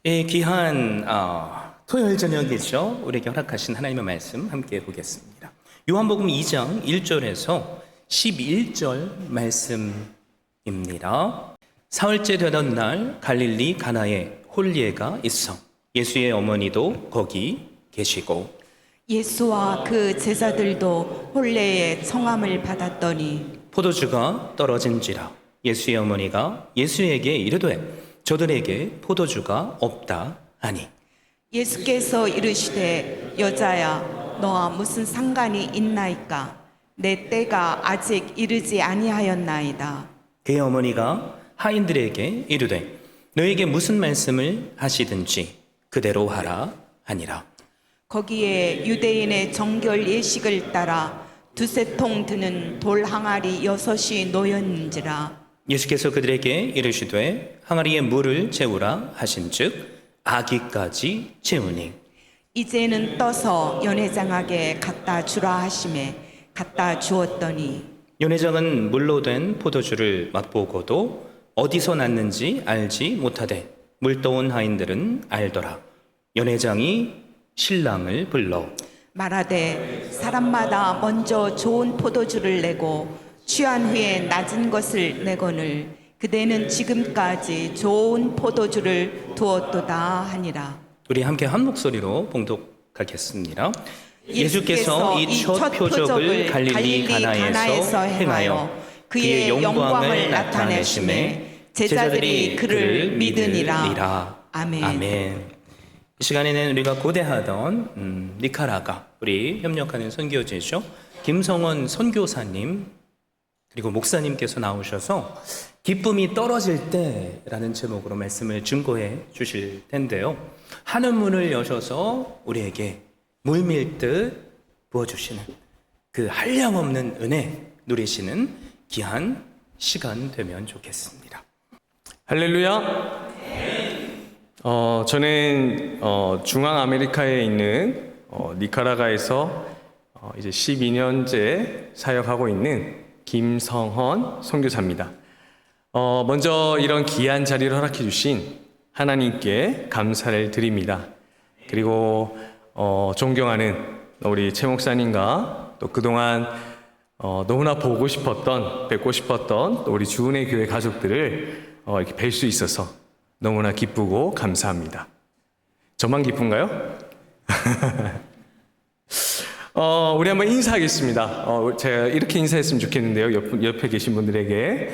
이 귀한 토요일 저녁이죠. 우리에게 허락하신 하나님의 말씀 함께 보겠습니다. 요한복음 2장 1절에서 11절 말씀입니다. 사흘째 되던 날 갈릴리 가나에 홀리에가 있어 예수의 어머니도 거기 계시고 예수와 그 제자들도 홀레의 청함을 받았더니 포도주가 떨어진지라 예수의 어머니가 예수에게 이르되 저들에게 포도주가 없다 하니 예수께서 이르시되 여자야 너와 무슨 상관이 있나이까 내 때가 아직 이르지 아니하였나이다. 그의 어머니가 하인들에게 이르되 너에게 무슨 말씀을 하시든지 그대로 하라 하니라. 거기에 유대인의 정결 예식을 따라 두세 통 드는 돌 항아리 6이 놓였는지라. 예수께서 그들에게 이르시되 항아리에 물을 채우라 하신즉 아기까지 채우니 이제는 떠서 연회장에게 갖다 주라 하시매 갖다 주었더니 연회장은 물로 된 포도주를 맛보고도 어디서 났는지 알지 못하되 물떠온 하인들은 알더라. 연회장이 신랑을 불러 말하되 사람마다 먼저 좋은 포도주를 내고 취한 후에 낮은 것을 내거늘 그대는 지금까지 좋은 포도주를 두었도다 하니라. 우리 함께 한 목소리로 봉독하겠습니다. 예수께서 이 첫 표적을 갈릴리 가나에서 행하여 그의 영광을 나타내심에 제자들이 그를 믿으니라. 아멘. 이 시간에는 우리가 고대하던 니카라가 우리 협력하는 선교제죠. 김성원 선교사님 그리고 목사님께서 나오셔서 기쁨이 떨어질 때라는 제목으로 말씀을 증거해 주실 텐데요. 하늘 문을 여셔서 우리에게 물밀듯 부어주시는 그 한량없는 은혜 누리시는 귀한 시간 되면 좋겠습니다. 할렐루야. 저는 중앙 아메리카에 있는 니카라과에서 이제 12년째 사역하고 있는 김성헌 선교사입니다. 먼저 이런 귀한 자리를 허락해 주신 하나님께 감사를 드립니다. 그리고 존경하는 우리 최 목사님과 또 그동안 너무나 보고 싶었던 뵙고 싶었던 또 우리 주은혜 교회 가족들을 이렇게 뵐 수 있어서 너무나 기쁘고 감사합니다. 저만 기쁜가요? 우리 한번 인사하겠습니다. 제가 이렇게 인사했으면 좋겠는데요. 옆에 계신 분들에게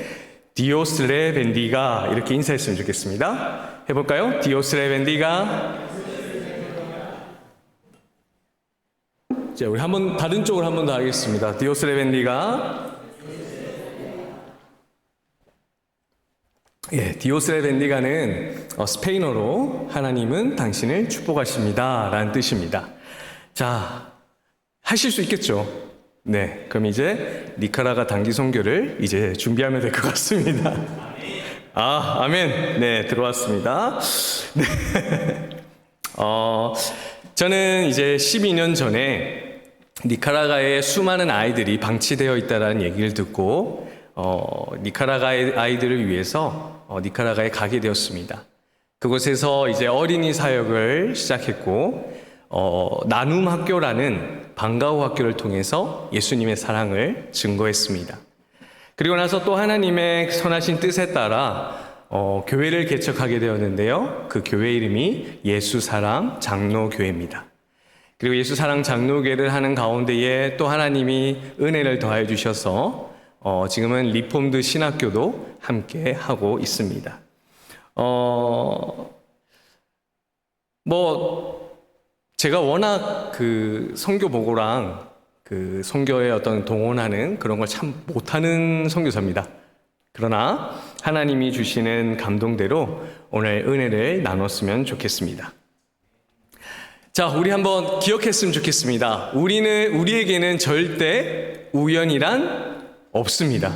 디오스 레 벤디가 이렇게 인사했으면 좋겠습니다. 해볼까요? 디오스 레 벤디가. 자, 우리 한번 다른 쪽으로 한 번 더 하겠습니다. 디오스 레 벤디가. 예, 디오스 레 벤디가는 스페인어로 하나님은 당신을 축복하십니다 라는 뜻입니다. 자, 하실 수 있겠죠? 네, 그럼 이제 니카라가 단기 선교를 이제 준비하면 될 것 같습니다. 아멘. 네, 들어왔습니다. 네. 저는 이제 12년 전에 니카라과에 수많은 아이들이 방치되어 있다는 얘기를 듣고 니카라과의 아이들을 위해서 니카라과에 가게 되었습니다. 그곳에서 이제 어린이 사역을 시작했고 나눔 학교라는 방과후 학교를 통해서 예수님의 사랑을 증거했습니다. 그리고 나서 또 하나님의 선하신 뜻에 따라 교회를 개척하게 되었는데요. 그 교회 이름이 예수사랑 장로교회입니다. 그리고 예수사랑 장로교회를 하는 가운데에 또 하나님이 은혜를 더하여 주셔서 지금은 리폼드 신학교도 함께 하고 있습니다. 제가 워낙 그 선교 보고랑 그 선교에 어떤 동원하는 그런 걸 참 못하는 선교사입니다. 그러나 하나님이 주시는 감동대로 오늘 은혜를 나눴으면 좋겠습니다. 자, 우리 한번 기억했으면 좋겠습니다. 우리에게는 절대 우연이란 없습니다.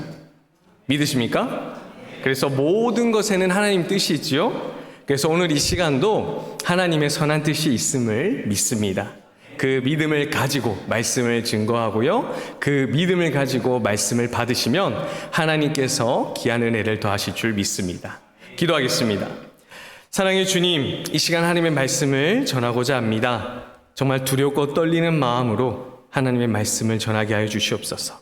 믿으십니까? 그래서 모든 것에는 하나님 뜻이 있지요. 그래서 오늘 이 시간도 하나님의 선한 뜻이 있음을 믿습니다. 그 믿음을 가지고 말씀을 증거하고요. 그 믿음을 가지고 말씀을 받으시면 하나님께서 귀한 은혜를 더하실 줄 믿습니다. 기도하겠습니다. 사랑의 주님, 이 시간 하나님의 말씀을 전하고자 합니다. 정말 두렵고 떨리는 마음으로 하나님의 말씀을 전하게 하여 주시옵소서.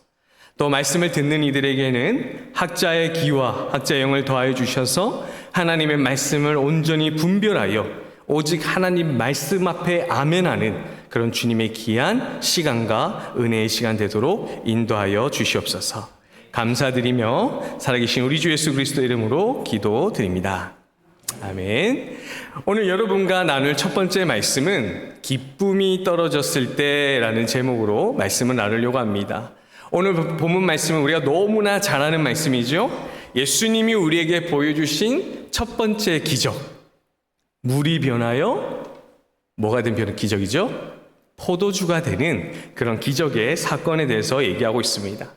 또 말씀을 듣는 이들에게는 학자의 기와 학자의 영을 더하여 주셔서 하나님의 말씀을 온전히 분별하여 오직 하나님 말씀 앞에 아멘하는 그런 주님의 귀한 시간과 은혜의 시간 되도록 인도하여 주시옵소서. 감사드리며 살아계신 우리 주 예수 그리스도 이름으로 기도드립니다. 아멘. 오늘 여러분과 나눌 첫 번째 말씀은 기쁨이 떨어졌을 때라는 제목으로 말씀을 나누려고 합니다. 오늘 본문 말씀은 우리가 너무나 잘 아는 말씀이죠. 예수님이 우리에게 보여주신 첫 번째 기적. 물이 변하여 뭐가 된 기적이죠? 포도주가 되는 그런 기적의 사건에 대해서 얘기하고 있습니다.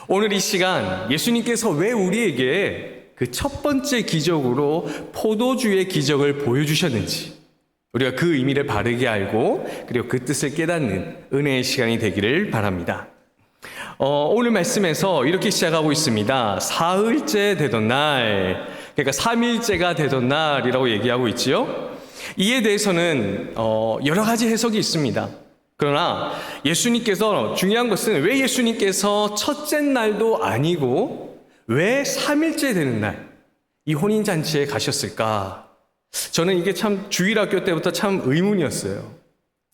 오늘 이 시간 예수님께서 왜 우리에게 그 첫 번째 기적으로 포도주의 기적을 보여주셨는지 우리가 그 의미를 바르게 알고 그리고 그 뜻을 깨닫는 은혜의 시간이 되기를 바랍니다. 오늘 말씀에서 이렇게 시작하고 있습니다. 사흘째 되던 날, 그러니까 3일째가 되던 날이라고 얘기하고 있지요. 이에 대해서는 여러 가지 해석이 있습니다. 그러나 예수님께서 중요한 것은 왜 예수님께서 첫째 날도 아니고 왜 3일째 되는 날 이 혼인잔치에 가셨을까? 저는 이게 참 주일학교 때부터 참 의문이었어요.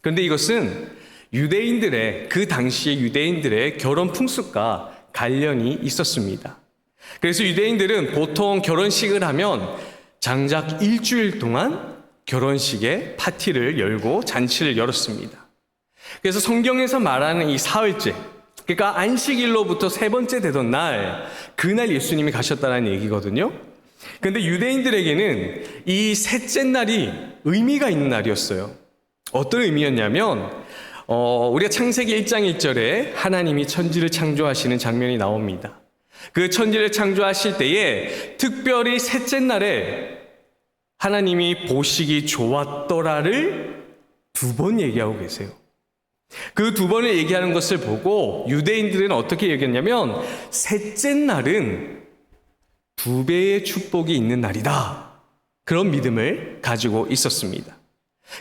그런데 이것은 유대인들의 그 당시의 유대인들의 결혼 풍습과 관련이 있었습니다. 그래서 유대인들은 보통 결혼식을 하면 장작 일주일 동안 결혼식에 파티를 열고 잔치를 열었습니다. 그래서 성경에서 말하는 이 사흘째, 그러니까 안식일로부터 세 번째 되던 날, 그날 예수님이 가셨다는 얘기거든요. 그런데 유대인들에게는 이 셋째 날이 의미가 있는 날이었어요. 어떤 의미였냐면 우리가 창세기 1장 1절에 하나님이 천지를 창조하시는 장면이 나옵니다. 그 천지를 창조하실 때에 특별히 셋째 날에 하나님이 보시기 좋았더라를 2번 얘기하고 계세요. 그 2번을 얘기하는 것을 보고 유대인들은 어떻게 얘기했냐면 셋째 날은 2배의 축복이 있는 날이다. 그런 믿음을 가지고 있었습니다.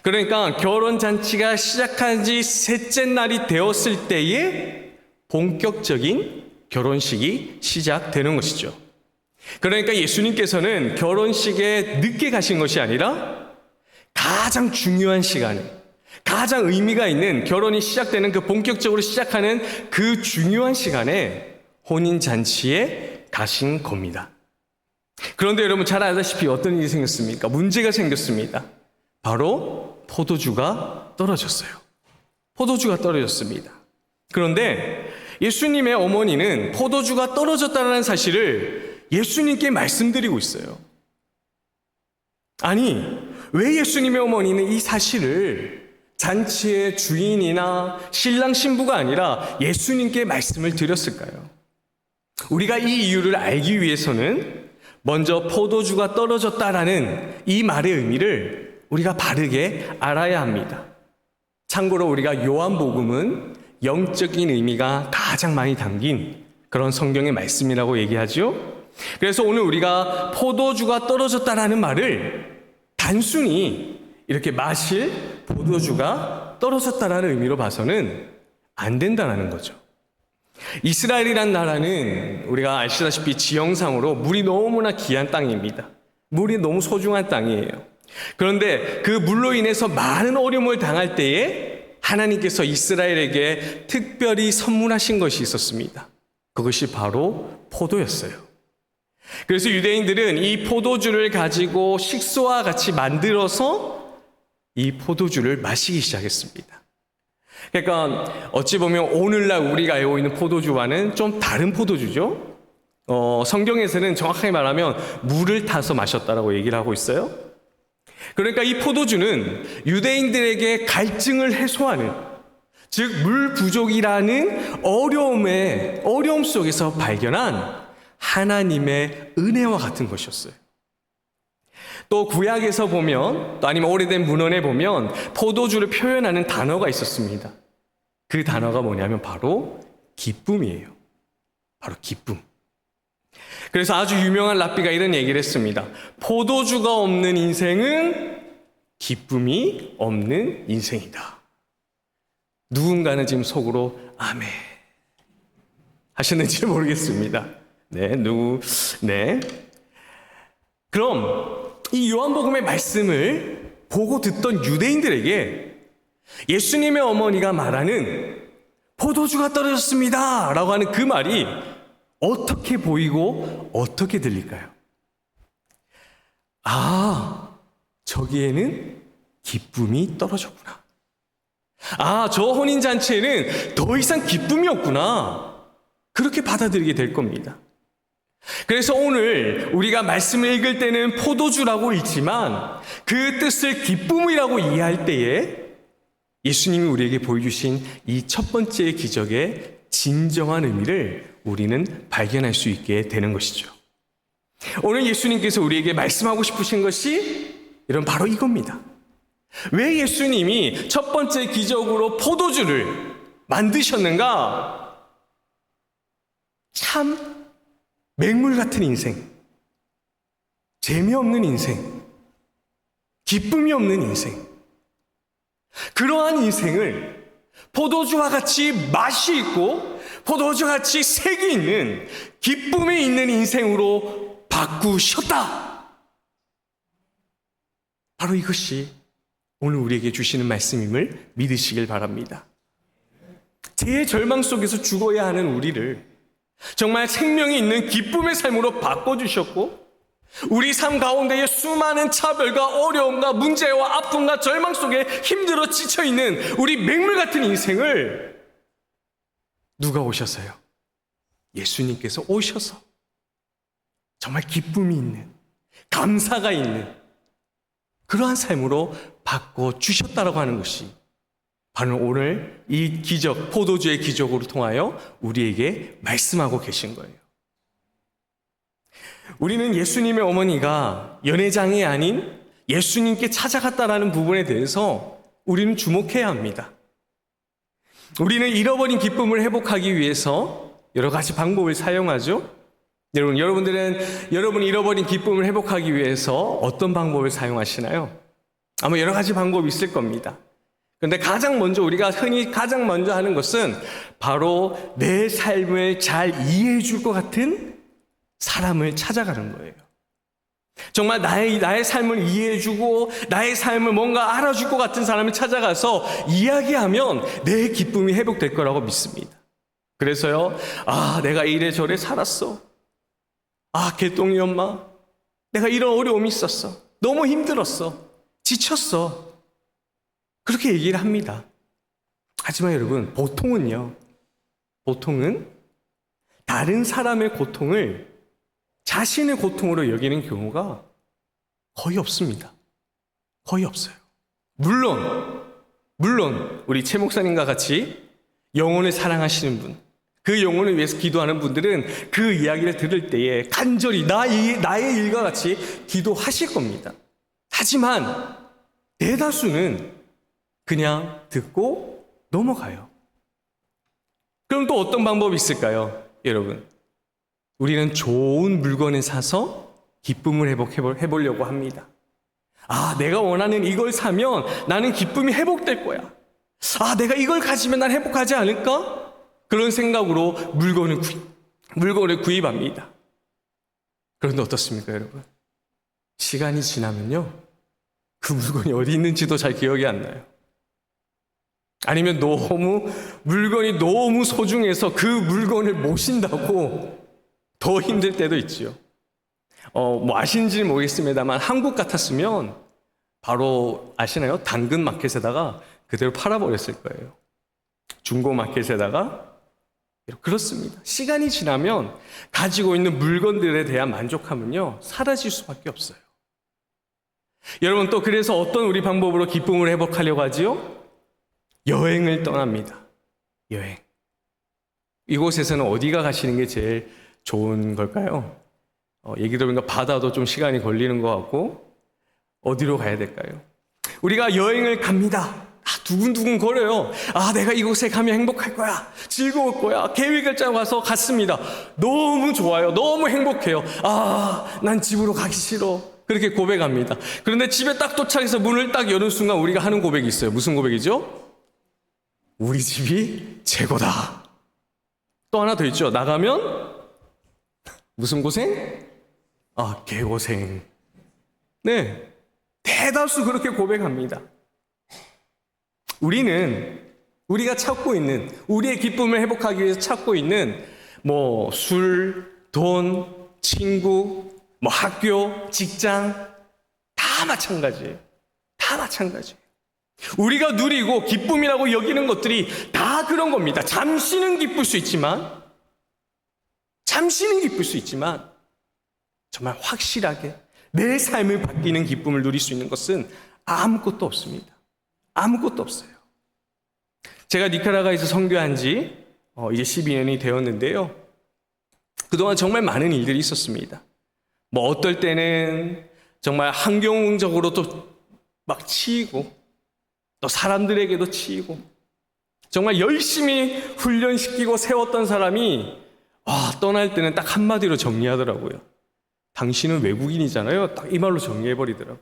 그러니까 결혼잔치가 시작한 지 셋째 날이 되었을 때에 본격적인 결혼식이 시작되는 것이죠. 그러니까 예수님께서는 결혼식에 늦게 가신 것이 아니라 가장 중요한 시간에 가장 의미가 있는 결혼이 시작되는 그 본격적으로 시작하는 그 중요한 시간에 혼인잔치에 가신 겁니다. 그런데 여러분 잘 알다시피 어떤 일이 생겼습니까? 문제가 생겼습니다. 바로 포도주가 떨어졌어요. 포도주가 떨어졌습니다. 그런데 예수님의 어머니는 포도주가 떨어졌다는 사실을 예수님께 말씀드리고 있어요. 아니, 왜 예수님의 어머니는 이 사실을 잔치의 주인이나 신랑 신부가 아니라 예수님께 말씀을 드렸을까요? 우리가 이 이유를 알기 위해서는 먼저 포도주가 떨어졌다라는 이 말의 의미를 우리가 바르게 알아야 합니다. 참고로 우리가 요한복음은 영적인 의미가 가장 많이 담긴 그런 성경의 말씀이라고 얘기하죠. 그래서 오늘 우리가 포도주가 떨어졌다라는 말을 단순히 이렇게 마실 포도주가 떨어졌다라는 의미로 봐서는 안 된다는 거죠. 이스라엘이란 나라는 우리가 아시다시피 지형상으로 물이 너무나 귀한 땅입니다. 물이 너무 소중한 땅이에요. 그런데 그 물로 인해서 많은 어려움을 당할 때에 하나님께서 이스라엘에게 특별히 선물하신 것이 있었습니다. 그것이 바로 포도였어요. 그래서 유대인들은 이 포도주를 가지고 식소와 같이 만들어서 이 포도주를 마시기 시작했습니다. 그러니까 어찌 보면 오늘날 우리가 알고 있는 포도주와는 좀 다른 포도주죠. 성경에서는 정확하게 말하면 물을 타서 마셨다라고 얘기를 하고 있어요. 그러니까 이 포도주는 유대인들에게 갈증을 해소하는, 즉 물 부족이라는 어려움 속에서 발견한 하나님의 은혜와 같은 것이었어요. 또 구약에서 보면, 또 아니면 오래된 문헌에 보면 포도주를 표현하는 단어가 있었습니다. 그 단어가 뭐냐면 바로 기쁨이에요. 바로 기쁨. 그래서 아주 유명한 랍비가 이런 얘기를 했습니다. 포도주가 없는 인생은 기쁨이 없는 인생이다. 누군가는 지금 속으로 아멘 하셨는지 모르겠습니다. 네. 그럼 이 요한복음의 말씀을 보고 듣던 유대인들에게 예수님의 어머니가 말하는 포도주가 떨어졌습니다 라고 하는 그 말이 어떻게 보이고 어떻게 들릴까요? 저기에는 기쁨이 떨어졌구나. 저 혼인잔치에는 더 이상 기쁨이 없구나. 그렇게 받아들이게 될 겁니다. 그래서 오늘 우리가 말씀을 읽을 때는 포도주라고 읽지만 그 뜻을 기쁨이라고 이해할 때에 예수님이 우리에게 보여주신 이 첫 번째 기적의 진정한 의미를 우리는 발견할 수 있게 되는 것이죠. 오늘 예수님께서 우리에게 말씀하고 싶으신 것이 여러분 바로 이겁니다. 왜 예수님이 첫 번째 기적으로 포도주를 만드셨는가? 참 맹물 같은 인생, 재미없는 인생, 기쁨이 없는 인생, 그러한 인생을 포도주와 같이 맛이 있고 포도주와 같이 색이 있는 기쁨이 있는 인생으로 바꾸셨다. 바로 이것이 오늘 우리에게 주시는 말씀임을 믿으시길 바랍니다. 대절망 속에서 죽어야 하는 우리를 정말 생명이 있는 기쁨의 삶으로 바꿔주셨고, 우리 삶 가운데의 수많은 차별과 어려움과 문제와 아픔과 절망 속에 힘들어 지쳐있는 우리 맹물 같은 인생을 누가 오셔서요? 예수님께서 오셔서 정말 기쁨이 있는, 감사가 있는 그러한 삶으로 바꿔주셨다라고 하는 것이 바로 오늘 이 기적, 포도주의 기적으로 통하여 우리에게 말씀하고 계신 거예요. 우리는 예수님의 어머니가 연회장이 아닌 예수님께 찾아갔다라는 부분에 대해서 우리는 주목해야 합니다. 우리는 잃어버린 기쁨을 회복하기 위해서 여러 가지 방법을 사용하죠. 여러분이 잃어버린 기쁨을 회복하기 위해서 어떤 방법을 사용하시나요? 아마 여러 가지 방법이 있을 겁니다. 그런데 우리가 흔히 가장 먼저 하는 것은 바로 내 삶을 잘 이해해 줄 것 같은 사람을 찾아가는 거예요. 정말 나의 삶을 이해해주고 나의 삶을 뭔가 알아줄 것 같은 사람을 찾아가서 이야기하면 내 기쁨이 회복될 거라고 믿습니다. 그래서요, 내가 이래저래 살았어. 개똥이 엄마, 내가 이런 어려움이 있었어. 너무 힘들었어. 지쳤어. 그렇게 얘기를 합니다. 하지만 여러분, 보통은 다른 사람의 고통을 자신의 고통으로 여기는 경우가 거의 없습니다. 거의 없어요. 물론 우리 최 목사님과 같이 영혼을 사랑하시는 분, 그 영혼을 위해서 기도하는 분들은 그 이야기를 들을 때에 간절히 나의 일과 같이 기도하실 겁니다. 하지만 대다수는 그냥 듣고 넘어가요. 그럼 또 어떤 방법이 있을까요, 여러분? 우리는 좋은 물건을 사서 기쁨을 회복해보려고 합니다. 내가 원하는 이걸 사면 나는 기쁨이 회복될 거야. 내가 이걸 가지면 난 행복하지 않을까? 그런 생각으로 물건을 구입합니다. 그런데 어떻습니까, 여러분? 시간이 지나면요, 그 물건이 어디 있는지도 잘 기억이 안 나요. 아니면 물건이 너무 소중해서 그 물건을 모신다고 더 힘들 때도 있지요. 아시는지는 모르겠습니다만 한국 같았으면 바로 아시나요? 당근 마켓에다가 그대로 팔아버렸을 거예요. 중고 마켓에다가. 그렇습니다. 시간이 지나면 가지고 있는 물건들에 대한 만족함은요, 사라질 수밖에 없어요. 여러분, 또 그래서 어떤 우리 방법으로 기쁨을 회복하려고 하지요? 여행을 떠납니다. 여행. 이곳에서는 어디가 가시는 게 제일 좋은 걸까요? 얘기 들어보니까 바다도 좀 시간이 걸리는 것 같고, 어디로 가야 될까요? 우리가 여행을 갑니다. 두근두근 거려요. 아, 내가 이곳에 가면 행복할 거야. 즐거울 거야. 계획을 짜고 가서 갔습니다. 너무 좋아요. 너무 행복해요. 아, 난 집으로 가기 싫어. 그렇게 고백합니다. 그런데 집에 딱 도착해서 문을 딱 여는 순간 우리가 하는 고백이 있어요. 무슨 고백이죠? 우리 집이 최고다. 또 하나 더 있죠. 나가면 무슨 고생? 아, 개고생. 네, 대다수 그렇게 고백합니다. 우리가 찾고 있는, 우리의 기쁨을 회복하기 위해서 찾고 있는 뭐 술, 돈, 친구, 뭐 학교, 직장 다 마찬가지예요. 다 마찬가지예요. 우리가 누리고 기쁨이라고 여기는 것들이 다 그런 겁니다. 잠시는 기쁠 수 있지만 정말 확실하게 내 삶을 바뀌는 기쁨을 누릴 수 있는 것은 아무것도 없습니다. 아무것도 없어요. 제가 니카라과에서 선교한 지 이제 12년이 되었는데요. 그동안 정말 많은 일들이 있었습니다. 뭐 어떨 때는 정말 환경적으로 또 막 치이고 또 사람들에게도 치이고 정말 열심히 훈련시키고 세웠던 사람이 떠날 때는 딱 한마디로 정리하더라고요. 당신은 외국인이잖아요. 딱 이 말로 정리해버리더라고요.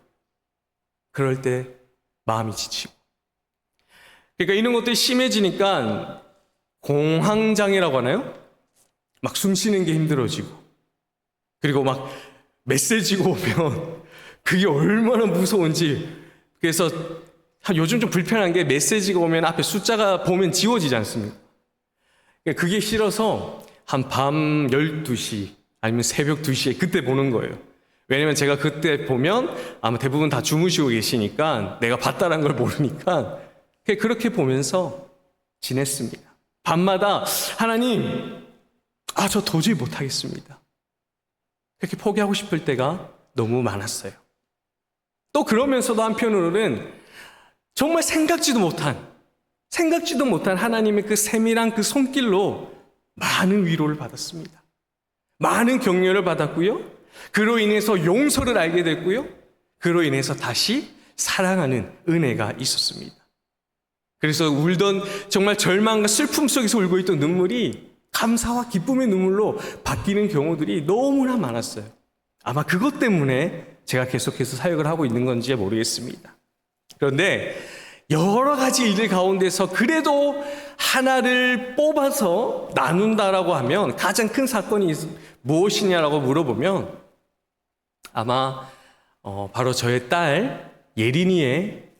그럴 때 마음이 지치고. 그러니까 이런 것들이 심해지니까 공황장애라고 하나요? 막 숨 쉬는 게 힘들어지고. 그리고 막 메시지가 오면 그게 얼마나 무서운지. 그래서 요즘 좀 불편한 게 메시지가 오면 앞에 숫자가 보면 지워지지 않습니까? 그게 싫어서 한 밤 12시 아니면 새벽 2시에 그때 보는 거예요. 왜냐면 제가 그때 보면 아마 대부분 다 주무시고 계시니까 내가 봤다는 걸 모르니까 그렇게 보면서 지냈습니다. 밤마다 하나님, 저 도저히 못하겠습니다. 그렇게 포기하고 싶을 때가 너무 많았어요. 또 그러면서도 한편으로는 정말 생각지도 못한 하나님의 그 세밀한 그 손길로 많은 위로를 받았습니다. 많은 격려를 받았고요. 그로 인해서 용서를 알게 됐고요. 그로 인해서 다시 사랑하는 은혜가 있었습니다. 그래서 울던 정말 절망과 슬픔 속에서 울고 있던 눈물이 감사와 기쁨의 눈물로 바뀌는 경우들이 너무나 많았어요. 아마 그것 때문에 제가 계속해서 사역을 하고 있는 건지 모르겠습니다. 그런데 여러 가지 일 가운데서 그래도 하나를 뽑아서 나눈다라고 하면 가장 큰 사건이 무엇이냐라고 물어보면 아마 바로 저의 딸 예린이의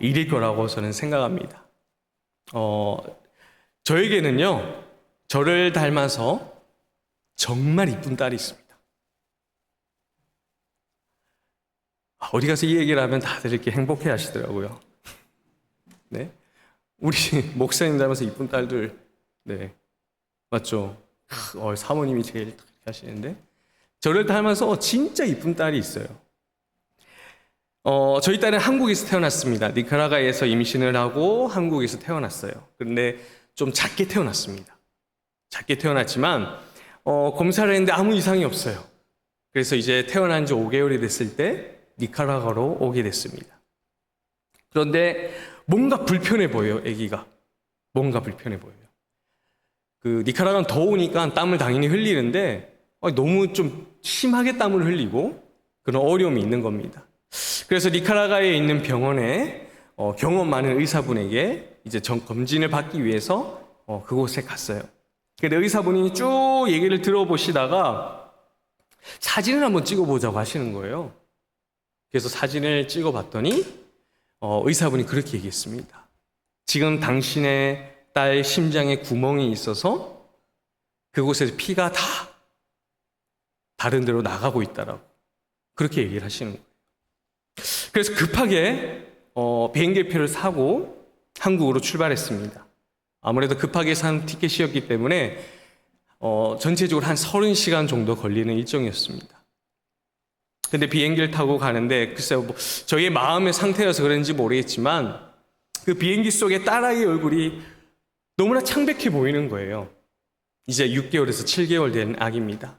일일 거라고 저는 생각합니다. 저에게는요, 저를 닮아서 정말 이쁜 딸이 있습니다. 어디 가서 이 얘기를 하면 다들 이렇게 행복해 하시더라고요. 네? 우리 목사님 닮아서 이쁜 딸들, 네. 맞죠? 사모님이 제일 이렇게 하시는데, 저를 닮아서 진짜 이쁜 딸이 있어요. 저희 딸은 한국에서 태어났습니다. 니카라과에서 임신을 하고 한국에서 태어났어요. 그런데 좀 작게 태어났습니다. 작게 태어났지만, 검사를 했는데 아무 이상이 없어요. 그래서 이제 태어난 지 5개월이 됐을 때 니카라과로 오게 됐습니다. 그런데 뭔가 불편해 보여요, 아기가. 뭔가 불편해 보여요. 그 니카라과는 더우니까 땀을 당연히 흘리는데 너무 좀 심하게 땀을 흘리고 그런 어려움이 있는 겁니다. 그래서 니카라과에 있는 병원에 경험 많은 의사분에게 이제 검진을 받기 위해서 그곳에 갔어요. 근데 의사분이 쭉 얘기를 들어보시다가 사진을 한번 찍어보자고 하시는 거예요. 그래서 사진을 찍어봤더니 의사분이 그렇게 얘기했습니다. 지금 당신의 딸 심장에 구멍이 있어서 그곳에서 피가 다 다른 데로 나가고 있다라고 그렇게 얘기를 하시는 거예요. 그래서 급하게 비행기표를 사고 한국으로 출발했습니다. 아무래도 급하게 산 티켓이었기 때문에 전체적으로 한 30시간 정도 걸리는 일정이었습니다. 근데 비행기를 타고 가는데 글쎄요, 저희의 마음의 상태여서 그런지 모르겠지만 그 비행기 속에 딸아이의 얼굴이 너무나 창백해 보이는 거예요. 이제 6개월에서 7개월 된 아기입니다.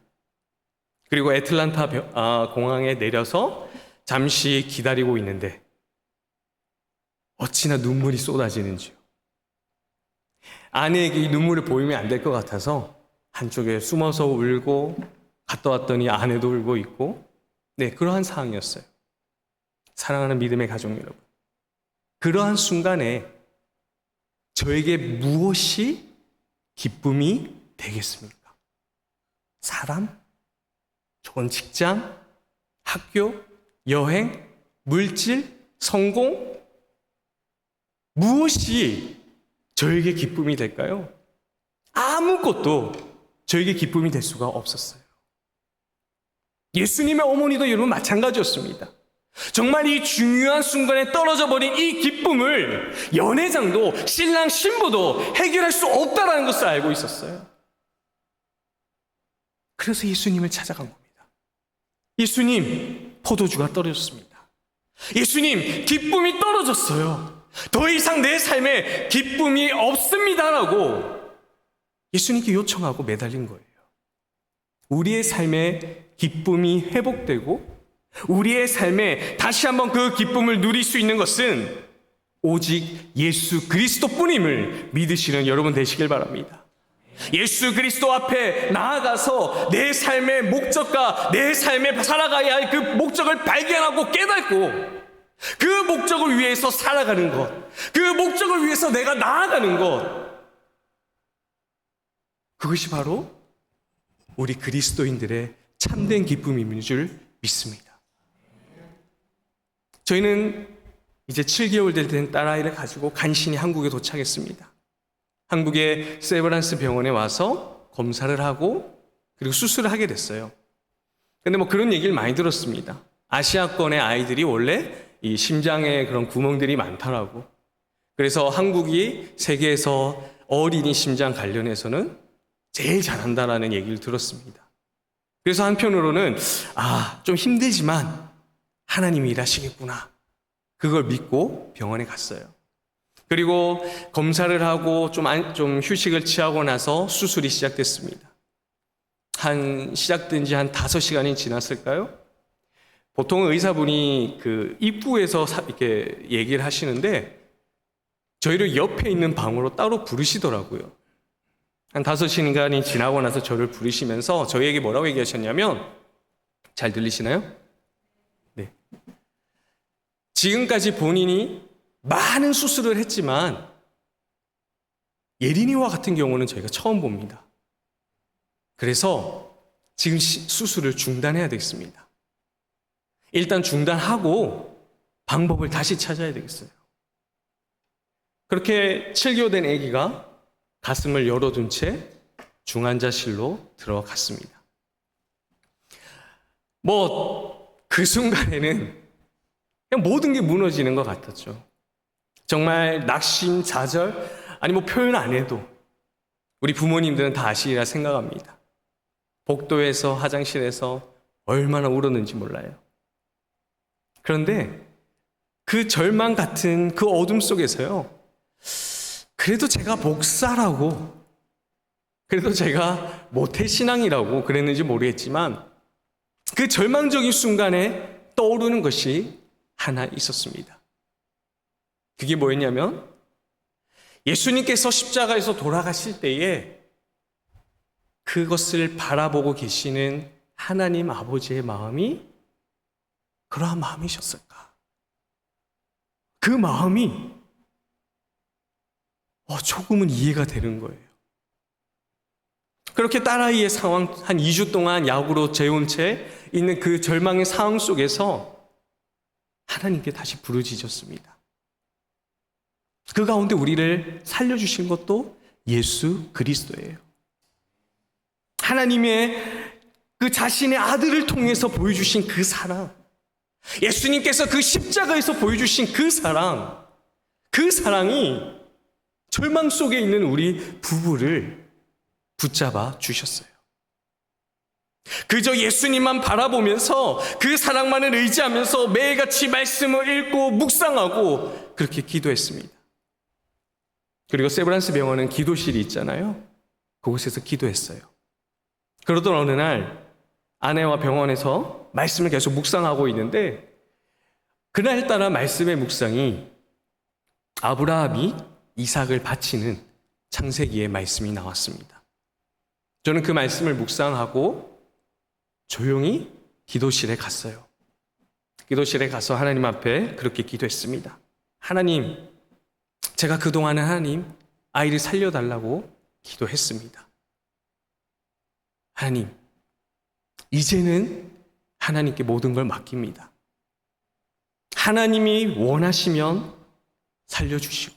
그리고 애틀란타 공항에 내려서 잠시 기다리고 있는데 어찌나 눈물이 쏟아지는지요. 아내에게 이 눈물을 보이면 안 될 것 같아서 한쪽에 숨어서 울고, 갔다 왔더니 아내도 울고 있고, 네, 그러한 상황이었어요. 사랑하는 믿음의 가족 여러분, 그러한 순간에 저에게 무엇이 기쁨이 되겠습니까? 사람? 좋은 직장? 학교? 여행? 물질? 성공? 무엇이 저에게 기쁨이 될까요? 아무것도 저에게 기쁨이 될 수가 없었어요. 예수님의 어머니도 여러분 마찬가지였습니다. 정말 이 중요한 순간에 떨어져 버린 이 기쁨을 연회장도 신랑 신부도 해결할 수 없다는 것을 알고 있었어요. 그래서 예수님을 찾아간 겁니다. 예수님, 포도주가 떨어졌습니다. 예수님, 기쁨이 떨어졌어요. 더 이상 내 삶에 기쁨이 없습니다라고 예수님께 요청하고 매달린 거예요. 우리의 삶에 기쁨이 회복되고 우리의 삶에 다시 한번 그 기쁨을 누릴 수 있는 것은 오직 예수 그리스도뿐임을 믿으시는 여러분 되시길 바랍니다. 예수 그리스도 앞에 나아가서 내 삶의 목적과 내 삶에 살아가야 할 그 목적을 발견하고 깨닫고 그 목적을 위해서 살아가는 것, 그 목적을 위해서 내가 나아가는 것, 그것이 바로 우리 그리스도인들의 참된 기쁨인 줄 믿습니다. 저희는 이제 7개월 된 딸아이를 가지고 간신히 한국에 도착했습니다. 한국의 세브란스 병원에 와서 검사를 하고 그리고 수술을 하게 됐어요. 근데 뭐 그런 얘기를 많이 들었습니다. 아시아권의 아이들이 원래 이 심장에 그런 구멍들이 많더라고. 그래서 한국이 세계에서 어린이 심장 관련해서는 제일 잘한다라는 얘기를 들었습니다. 그래서 한편으로는 좀 힘들지만 하나님이 일하시겠구나. 그걸 믿고 병원에 갔어요. 그리고 검사를 하고 좀 휴식을 취하고 나서 수술이 시작됐습니다. 시작된 지 한 5시간이 지났을까요? 보통 의사분이 그 입구에서 이렇게 얘기를 하시는데 저희를 옆에 있는 방으로 따로 부르시더라고요. 한 5시간이 지나고 나서 저를 부르시면서 저희에게 뭐라고 얘기하셨냐면, 잘 들리시나요? 네. 지금까지 본인이 많은 수술을 했지만 예린이와 같은 경우는 저희가 처음 봅니다. 그래서 지금 수술을 중단해야 되겠습니다. 일단 중단하고 방법을 다시 찾아야 되겠어요. 그렇게 7개월 된 아기가 가슴을 열어둔 채 중환자실로 들어갔습니다. 그 순간에는 그냥 모든 게 무너지는 것 같았죠. 정말 낙심, 좌절, 표현 안 해도 우리 부모님들은 다 아시리라 생각합니다. 복도에서, 화장실에서 얼마나 울었는지 몰라요. 그런데 그 절망 같은 그 어둠 속에서요, 그래도 제가 목사라고, 그래도 제가 모태신앙이라고 그랬는지 모르겠지만 그 절망적인 순간에 떠오르는 것이 하나 있었습니다. 그게 뭐였냐면, 예수님께서 십자가에서 돌아가실 때에 그것을 바라보고 계시는 하나님 아버지의 마음이 그러한 마음이셨을까? 그 마음이 조금은 이해가 되는 거예요. 그렇게 딸아이의 상황, 한 2주 동안 약으로 재운 채 있는 그 절망의 상황 속에서 하나님께 다시 부르짖었습니다. 그 가운데 우리를 살려주신 것도 예수 그리스도예요. 하나님의 그 자신의 아들을 통해서 보여주신 그 사랑, 예수님께서 그 십자가에서 보여주신 그 사랑이 절망 속에 있는 우리 부부를 붙잡아 주셨어요. 그저 예수님만 바라보면서 그 사랑만을 의지하면서 매일같이 말씀을 읽고 묵상하고 그렇게 기도했습니다. 그리고 세브란스 병원은 기도실이 있잖아요. 그곳에서 기도했어요. 그러던 어느 날 아내와 병원에서 말씀을 계속 묵상하고 있는데, 그날따라 말씀의 묵상이 아브라함이 이삭을 바치는 창세기의 말씀이 나왔습니다. 저는 그 말씀을 묵상하고 조용히 기도실에 갔어요. 기도실에 가서 하나님 앞에 그렇게 기도했습니다. 하나님, 제가 그동안은 하나님 아이를 살려달라고 기도했습니다. 하나님, 이제는 하나님께 모든 걸 맡깁니다. 하나님이 원하시면 살려주시고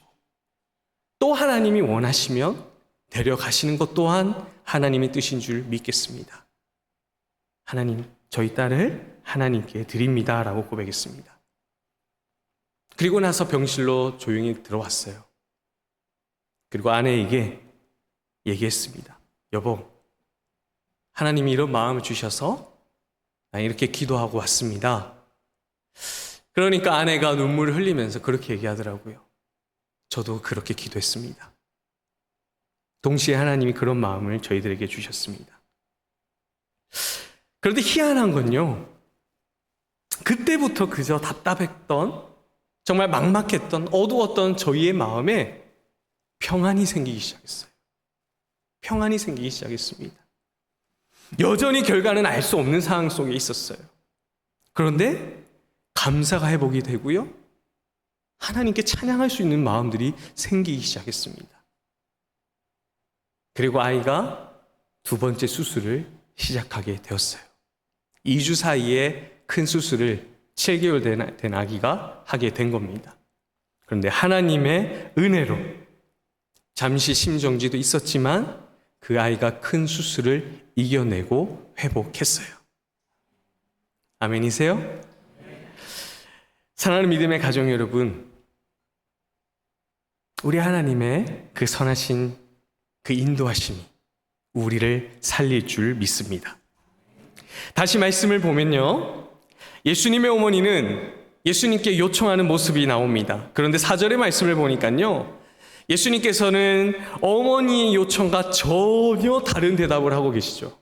또 하나님이 원하시면 데려가시는 것 또한 하나님의 뜻인 줄 믿겠습니다. 하나님, 저희 딸을 하나님께 드립니다 라고 고백했습니다. 그리고 나서 병실로 조용히 들어왔어요. 그리고 아내에게 얘기했습니다. 여보, 하나님이 이런 마음을 주셔서 난 이렇게 기도하고 왔습니다. 그러니까 아내가 눈물을 흘리면서 그렇게 얘기하더라고요. 저도 그렇게 기도했습니다. 동시에 하나님이 그런 마음을 저희들에게 주셨습니다. 그런데 희한한 건요, 그때부터 그저 답답했던, 정말 막막했던, 어두웠던 저희의 마음에 평안이 생기기 시작했어요. 평안이 생기기 시작했습니다. 여전히 결과는 알 수 없는 상황 속에 있었어요. 그런데 감사가 회복이 되고요, 하나님께 찬양할 수 있는 마음들이 생기기 시작했습니다. 그리고 아이가 두 번째 수술을 시작하게 되었어요. 2주 사이에 큰 수술을 7개월 된 아기가 하게 된 겁니다. 그런데 하나님의 은혜로 잠시 심정지도 있었지만 그 아이가 큰 수술을 이겨내고 회복했어요. 아멘이세요? 사랑하는 믿음의 가족 여러분, 우리 하나님의 그 선하신 그 인도하심이 우리를 살릴 줄 믿습니다. 다시 말씀을 보면요, 예수님의 어머니는 예수님께 요청하는 모습이 나옵니다. 그런데 4절의 말씀을 보니까요, 예수님께서는 어머니의 요청과 전혀 다른 대답을 하고 계시죠.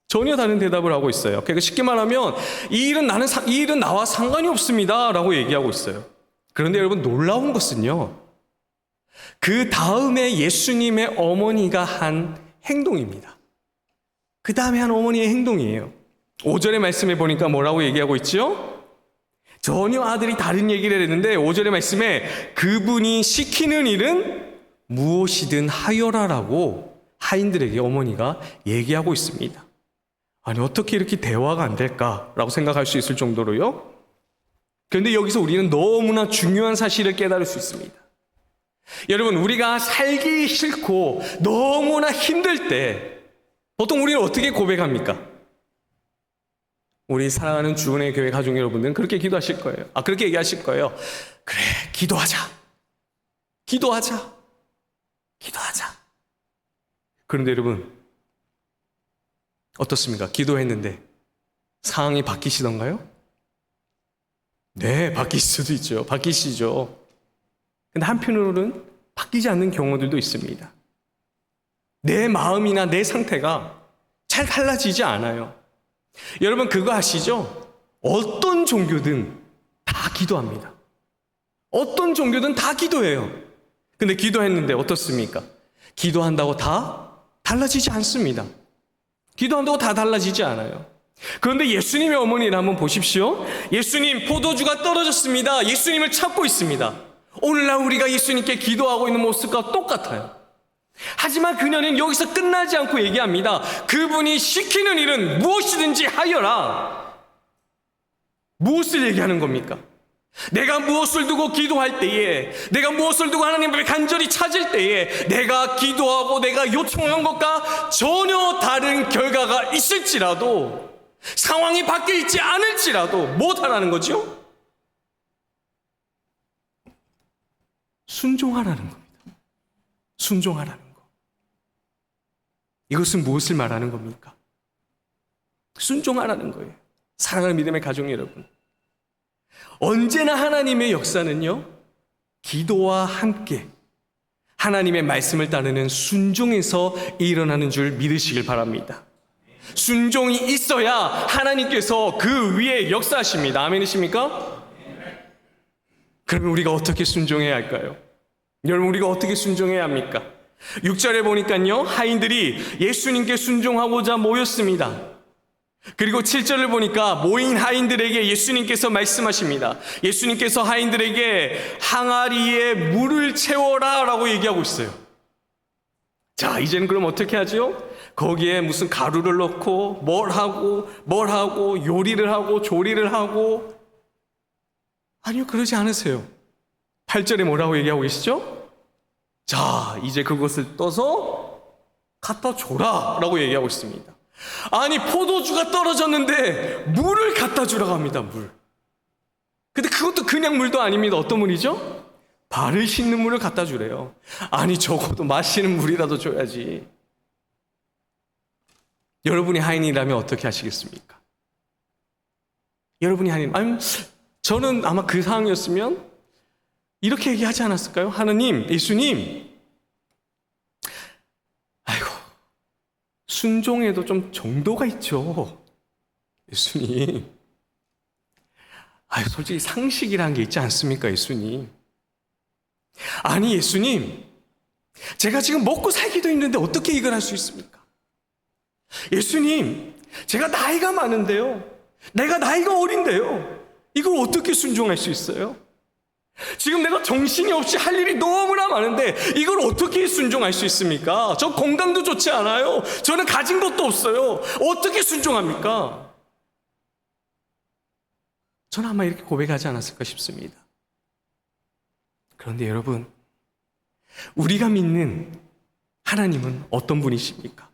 전혀 다른 대답을 하고 있어요. 그러니까 쉽게 말하면 이 일은 나와 상관이 없습니다 라고 얘기하고 있어요. 그런데 여러분, 놀라운 것은요, 그 다음에 예수님의 어머니가 한 행동입니다. 그 다음에 한 어머니의 행동이에요. 5절의 말씀에 보니까 뭐라고 얘기하고 있죠? 전혀 아들이 다른 얘기를 했는데 5절의 말씀에 그분이 시키는 일은 무엇이든 하여라라고 하인들에게 어머니가 얘기하고 있습니다. 아니, 어떻게 이렇게 대화가 안 될까라고 생각할 수 있을 정도로요. 그런데 여기서 우리는 너무나 중요한 사실을 깨달을 수 있습니다. 여러분, 우리가 살기 싫고 너무나 힘들 때 보통 우리는 어떻게 고백합니까? 우리 사랑하는 주은혜 교회 가족 여러분들은 그렇게 기도하실 거예요. 그렇게 얘기하실 거예요. 그래, 기도하자. 기도하자. 기도하자. 그런데 여러분, 어떻습니까? 기도했는데 상황이 바뀌시던가요? 네, 바뀔 수도 있죠. 바뀌시죠. 근데 한편으로는 바뀌지 않는 경우들도 있습니다. 내 마음이나 내 상태가 잘 달라지지 않아요. 여러분, 그거 아시죠? 어떤 종교든 다 기도합니다. 어떤 종교든 다 기도해요. 근데 기도했는데 어떻습니까? 기도한다고 다 달라지지 않습니다. 기도한다고 다 달라지지 않아요. 그런데 예수님의 어머니를 한번 보십시오. 예수님, 포도주가 떨어졌습니다. 예수님을 찾고 있습니다. 오늘날 우리가 예수님께 기도하고 있는 모습과 똑같아요. 하지만 그녀는 여기서 끝나지 않고 얘기합니다. 그분이 시키는 일은 무엇이든지 하여라. 무엇을 얘기하는 겁니까? 내가 무엇을 두고 기도할 때에, 내가 무엇을 두고 하나님을 간절히 찾을 때에 내가 기도하고 내가 요청한 것과 전혀 다른 결과가 있을지라도, 상황이 바뀌어 있지 않을지라도 못하라는 거죠? 순종하라는 겁니다. 순종하라는 거. 이것은 무엇을 말하는 겁니까? 순종하라는 거예요. 사랑하는 믿음의 가족 여러분, 언제나 하나님의 역사는요, 기도와 함께 하나님의 말씀을 따르는 순종에서 일어나는 줄 믿으시길 바랍니다. 순종이 있어야 하나님께서 그 위에 역사하십니다. 아멘이십니까? 그러면 우리가 어떻게 순종해야 할까요? 여러분, 우리가 어떻게 순종해야 합니까? 6절에 보니까요, 하인들이 예수님께 순종하고자 모였습니다. 그리고 7절을 보니까 모인 하인들에게 예수님께서 말씀하십니다. 예수님께서 하인들에게 항아리에 물을 채워라 라고 얘기하고 있어요. 자, 이제는 그럼 어떻게 하죠? 거기에 무슨 가루를 넣고 뭘 하고 요리를 하고 조리를 하고. 아니요, 그러지 않으세요. 8절에 뭐라고 얘기하고 계시죠? 자, 이제 그것을 떠서 갖다 줘라 라고 얘기하고 있습니다. 아니, 포도주가 떨어졌는데 물을 갖다 주라고 합니다. 물. 근데 그것도 그냥 물도 아닙니다. 어떤 물이죠? 발을 씻는 물을 갖다 주래요. 아니, 적어도 마시는 물이라도 줘야지. 여러분이 하인이라면 어떻게 하시겠습니까? 여러분이 하인, 아니, 저는 아마 그 상황이었으면 이렇게 얘기하지 않았을까요? 하느님, 예수님, 아이고, 순종에도 좀 정도가 있죠. 예수님, 아유, 솔직히 상식이라는 게 있지 않습니까, 예수님? 아니, 예수님, 제가 지금 먹고 살기도 힘든데 어떻게 이걸 할 수 있습니까? 예수님, 제가 나이가 많은데요, 내가 나이가 어린데요, 이걸 어떻게 순종할 수 있어요? 지금 내가 정신이 없이 할 일이 너무나 많은데 이걸 어떻게 순종할 수 있습니까? 저 건강도 좋지 않아요. 저는 가진 것도 없어요. 어떻게 순종합니까? 저는 아마 이렇게 고백하지 않았을까 싶습니다. 그런데 여러분, 우리가 믿는 하나님은 어떤 분이십니까?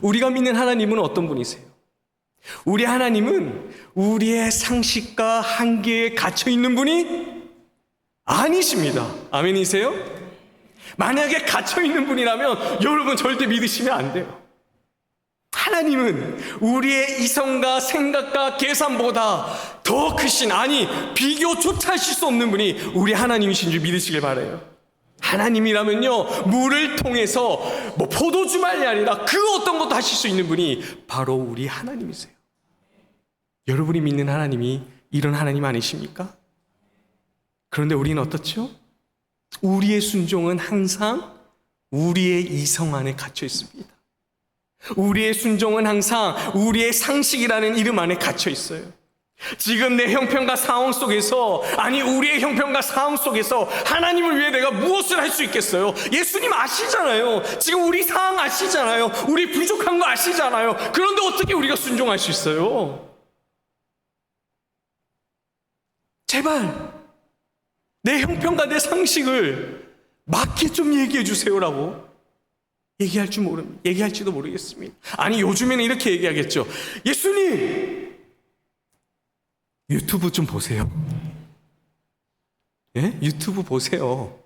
우리가 믿는 하나님은 어떤 분이세요? 우리 하나님은 우리의 상식과 한계에 갇혀 있는 분이 아니십니다. 아멘이세요? 만약에 갇혀 있는 분이라면 여러분 절대 믿으시면 안 돼요. 하나님은 우리의 이성과 생각과 계산보다 더 크신, 아니 비교조차 하실 수 없는 분이 우리 하나님이신 줄 믿으시길 바라요. 하나님이라면요, 물을 통해서 뭐 포도주만이 아니라 그 어떤 것도 하실 수 있는 분이 바로 우리 하나님이세요. 여러분이 믿는 하나님이 이런 하나님 아니십니까? 그런데 우리는 어떻죠? 우리의 순종은 항상 우리의 이성 안에 갇혀 있습니다. 우리의 순종은 항상 우리의 상식이라는 이름 안에 갇혀 있어요. 지금 내 형편과 상황 속에서, 아니 우리의 형편과 상황 속에서 하나님을 위해 내가 무엇을 할 수 있겠어요? 예수님 아시잖아요. 지금 우리 상황 아시잖아요. 우리 부족한 거 아시잖아요. 그런데 어떻게 우리가 순종할 수 있어요? 제발 내 형편과 내 상식을 맞게 좀 얘기해 주세요라고 얘기할지도 모르겠습니다. 아니, 요즘에는 이렇게 얘기하겠죠. 예수님, 유튜브 좀 보세요. 예? 유튜브 보세요.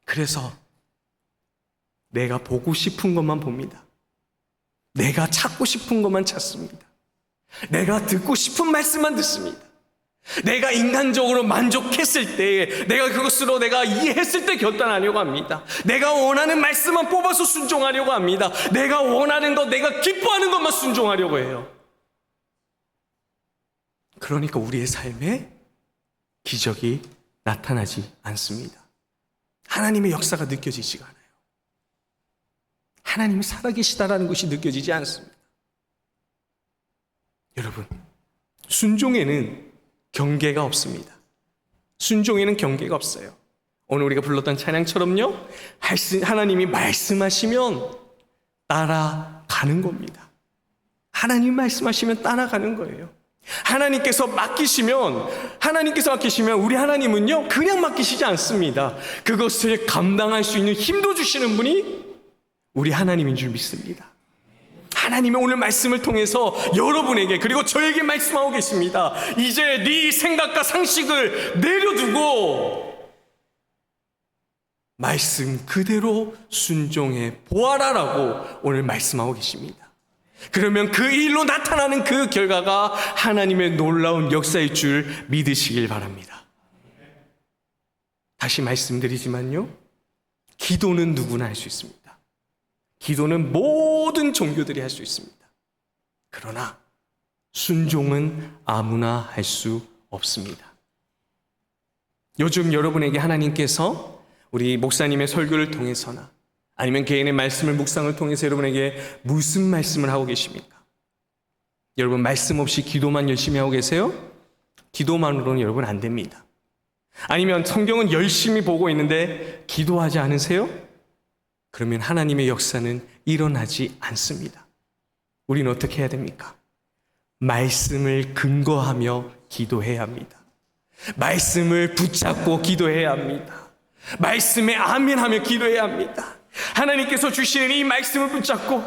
그래서 내가 보고 싶은 것만 봅니다. 내가 찾고 싶은 것만 찾습니다. 내가 듣고 싶은 말씀만 듣습니다. 내가 인간적으로 만족했을 때, 내가 그것으로 내가 이해했을 때 결단하려고 합니다. 내가 원하는 말씀만 뽑아서 순종하려고 합니다. 내가 원하는 것, 내가 기뻐하는 것만 순종하려고 해요. 그러니까 우리의 삶에 기적이 나타나지 않습니다. 하나님의 역사가 느껴지지가 않아요. 하나님이 살아계시다라는 것이 느껴지지 않습니다. 여러분, 순종에는 경계가 없습니다. 순종에는 경계가 없어요. 오늘 우리가 불렀던 찬양처럼요, 하나님이 말씀하시면 따라가는 겁니다. 하나님 말씀하시면 따라가는 거예요. 하나님께서 맡기시면 우리 하나님은요, 그냥 맡기시지 않습니다. 그것을 감당할 수 있는 힘도 주시는 분이 우리 하나님인 줄 믿습니다. 하나님의 오늘 말씀을 통해서 여러분에게, 그리고 저에게 말씀하고 계십니다. 이제 네 생각과 상식을 내려두고 말씀 그대로 순종해 보아라라고 오늘 말씀하고 계십니다. 그러면 그 일로 나타나는 그 결과가 하나님의 놀라운 역사일 줄 믿으시길 바랍니다. 다시 말씀드리지만요, 기도는 누구나 할 수 있습니다. 기도는 모든 종교들이 할 수 있습니다. 그러나 순종은 아무나 할 수 없습니다. 요즘 여러분에게 하나님께서 우리 목사님의 설교를 통해서나 아니면 개인의 말씀을 묵상을 통해서 여러분에게 무슨 말씀을 하고 계십니까? 여러분 말씀 없이 기도만 열심히 하고 계세요? 기도만으로는 여러분 안 됩니다. 아니면 성경은 열심히 보고 있는데 기도하지 않으세요? 그러면 하나님의 역사는 일어나지 않습니다. 우리는 어떻게 해야 됩니까? 말씀을 근거하며 기도해야 합니다. 말씀을 붙잡고 기도해야 합니다. 말씀에 아멘하며 기도해야 합니다. 하나님께서 주시는 이 말씀을 붙잡고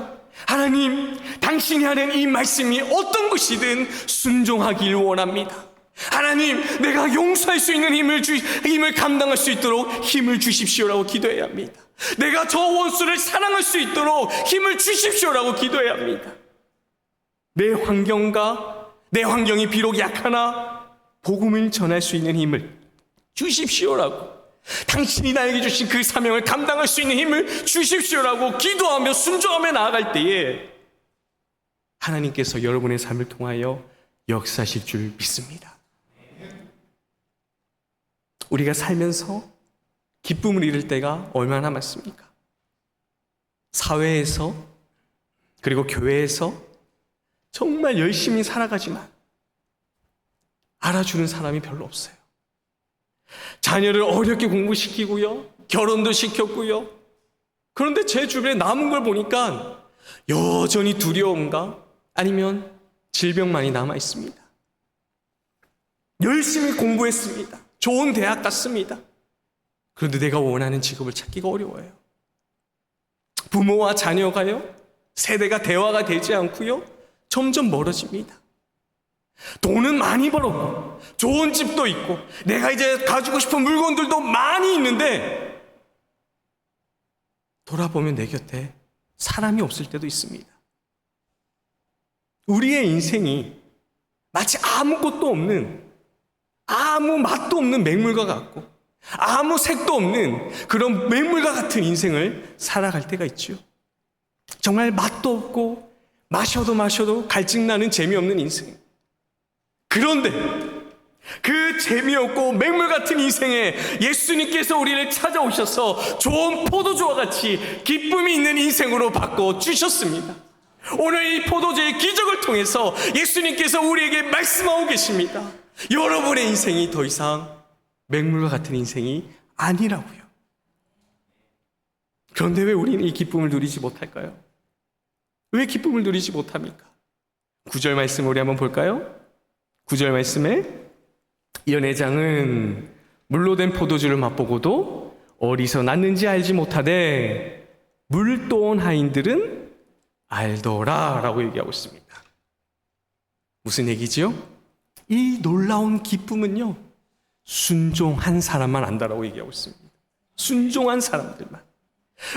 하나님, 당신이 하는 이 말씀이 어떤 것이든 순종하길 원합니다. 하나님, 내가 용서할 수 있는 힘을 감당할 수 있도록 힘을 주십시오라고 기도해야 합니다. 내가 저 원수를 사랑할 수 있도록 힘을 주십시오라고 기도해야 합니다. 내 환경이 비록 약하나 복음을 전할 수 있는 힘을 주십시오라고, 당신이 나에게 주신 그 사명을 감당할 수 있는 힘을 주십시오라고 기도하며 순종하며 나아갈 때에 하나님께서 여러분의 삶을 통하여 역사하실 줄 믿습니다. 우리가 살면서 기쁨을 잃을 때가 얼마나 많습니까? 사회에서 그리고 교회에서 정말 열심히 살아가지만 알아주는 사람이 별로 없어요. 자녀를 어렵게 공부시키고요, 결혼도 시켰고요. 그런데 제 주변에 남은 걸 보니까 여전히 두려움과 아니면 질병만이 남아 있습니다. 열심히 공부했습니다. 좋은 대학 갔습니다. 그런데 내가 원하는 직업을 찾기가 어려워요. 부모와 자녀가요, 세대가 대화가 되지 않고요, 점점 멀어집니다. 돈은 많이 벌었고 좋은 집도 있고 내가 이제 가지고 싶은 물건들도 많이 있는데 돌아보면 내 곁에 사람이 없을 때도 있습니다. 우리의 인생이 마치 아무것도 없는, 아무 맛도 없는 맹물과 같고 아무 색도 없는 그런 맹물과 같은 인생을 살아갈 때가 있죠. 정말 맛도 없고 마셔도 갈증나는 재미없는 인생. 그런데 그 재미없고 맹물 같은 인생에 예수님께서 우리를 찾아오셔서 좋은 포도주와 같이 기쁨이 있는 인생으로 바꿔주셨습니다. 오늘 이 포도주의 기적을 통해서 예수님께서 우리에게 말씀하고 계십니다. 여러분의 인생이 더 이상 맹물과 같은 인생이 아니라고요. 그런데 왜 우리는 이 기쁨을 누리지 못할까요? 왜 기쁨을 누리지 못합니까? 9절 말씀 우리 한번 볼까요? 9절 말씀에 연회장은 물로 된 포도주를 맛보고도 어디서 났는지 알지 못하되 물도온 하인들은 알더라 라고 얘기하고 있습니다. 무슨 얘기지요? 이 놀라운 기쁨은요, 순종한 사람만 안다라고 얘기하고 있습니다. 순종한 사람들만.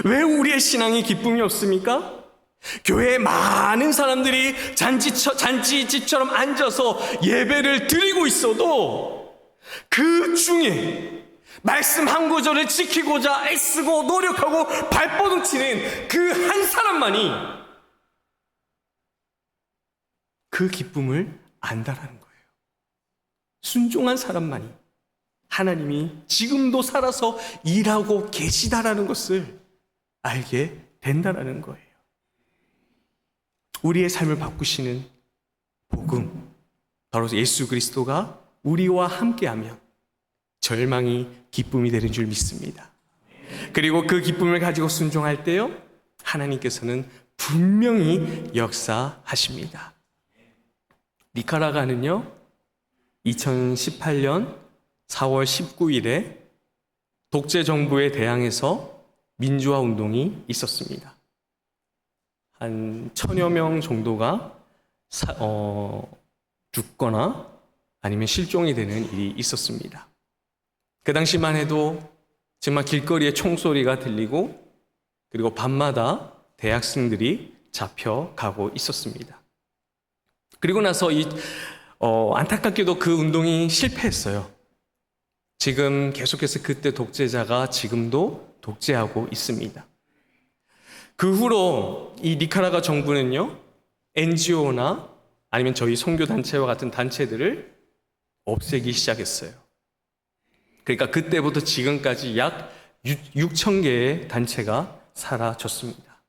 왜 우리의 신앙에 기쁨이 없습니까? 교회에 많은 사람들이 잔치집처럼 앉아서 예배를 드리고 있어도 그 중에 말씀 한 구절을 지키고자 애쓰고 노력하고 발버둥치는 그 한 사람만이 그 기쁨을 안다라는 거예요. 순종한 사람만이 하나님이 지금도 살아서 일하고 계시다라는 것을 알게 된다라는 거예요. 우리의 삶을 바꾸시는 복음, 바로 예수 그리스도가 우리와 함께하면 절망이 기쁨이 되는 줄 믿습니다. 그리고 그 기쁨을 가지고 순종할 때요, 하나님께서는 분명히 역사하십니다. 니카라과는요, 2018년 4월 19일에 독재 정부에 대항해서 민주화 운동이 있었습니다. 한 1000여 명 정도가 죽거나 아니면 실종이 되는 일이 있었습니다. 그 당시만 해도 정말 길거리에 총소리가 들리고 그리고 밤마다 대학생들이 잡혀가고 있었습니다. 그리고 나서 안타깝게도 그 운동이 실패했어요. 지금 계속해서 그때 독재자가 지금도 독재하고 있습니다. 그 후로 이 니카라과 정부는요, NGO나 아니면 저희 선교단체와 같은 단체들을 없애기 시작했어요. 그러니까 그때부터 지금까지 약 6천 개의 단체가 사라졌습니다.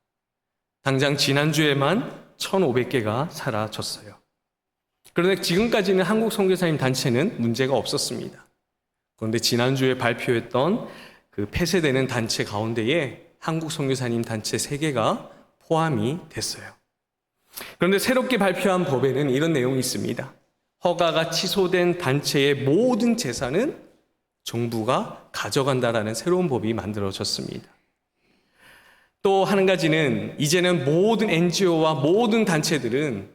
당장 지난주에만 1,500개가 사라졌어요. 그런데 지금까지는 한국 선교사님 단체는 문제가 없었습니다. 그런데 지난주에 발표했던 그 폐쇄되는 단체 가운데에 한국 선교사님 단체 3개가 포함이 됐어요. 그런데 새롭게 발표한 법에는 이런 내용이 있습니다. 허가가 취소된 단체의 모든 재산은 정부가 가져간다라는 새로운 법이 만들어졌습니다. 또 한 가지는 이제는 모든 NGO와 모든 단체들은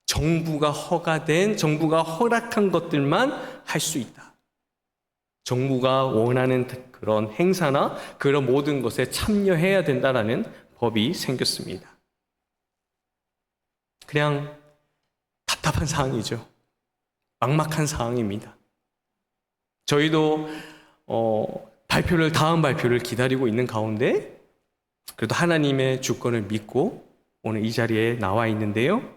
정부가 허락한 것들만 할 수 있다. 정부가 원하는 그런 행사나 그런 모든 것에 참여해야 된다라는 법이 생겼습니다. 그냥 답답한 상황이죠. 막막한 상황입니다. 저희도 다음 발표를 기다리고 있는 가운데 그래도 하나님의 주권을 믿고 오늘 이 자리에 나와 있는데요.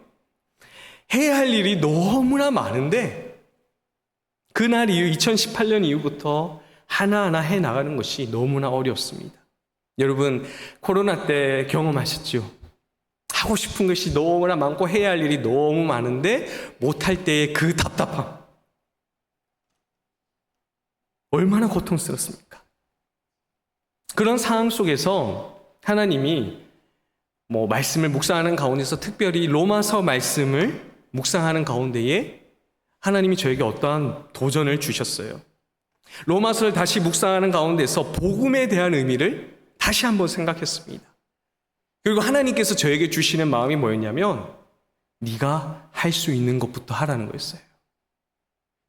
해야 할 일이 너무나 많은데 그날 이후 2018년 이후부터 하나하나 해나가는 것이 너무나 어렵습니다. 여러분 코로나 때 경험하셨죠? 하고 싶은 것이 너무나 많고 해야 할 일이 너무 많은데 못할 때의 그 답답함. 얼마나 고통스럽습니까? 그런 상황 속에서 하나님이 말씀을 묵상하는 가운데서 특별히 로마서 말씀을 묵상하는 가운데에 하나님이 저에게 어떠한 도전을 주셨어요. 로마서를 다시 묵상하는 가운데서 복음에 대한 의미를 다시 한번 생각했습니다. 그리고 하나님께서 저에게 주시는 마음이 뭐였냐면 네가 할 수 있는 것부터 하라는 거였어요.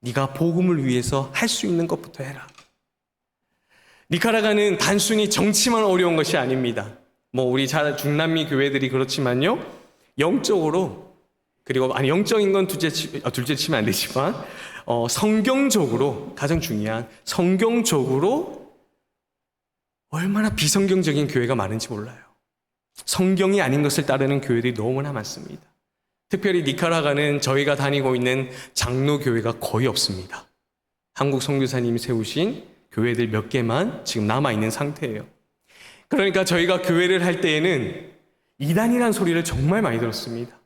네가 복음을 위해서 할 수 있는 것부터 해라. 니카라과는 단순히 정치만 어려운 것이 아닙니다. 우리 중남미 교회들이 그렇지만요. 영적으로 그리고 영적인 건 둘째 치면 안 되지만 성경적으로 가장 중요한 성경적으로 얼마나 비성경적인 교회가 많은지 몰라요. 성경이 아닌 것을 따르는 교회들이 너무나 많습니다. 특별히 니카라과는 저희가 다니고 있는 장로교회가 거의 없습니다. 한국 선교사님이 세우신 교회들 몇 개만 지금 남아있는 상태예요. 그러니까 저희가 교회를 할 때에는 이단이라는 소리를 정말 많이 들었습니다.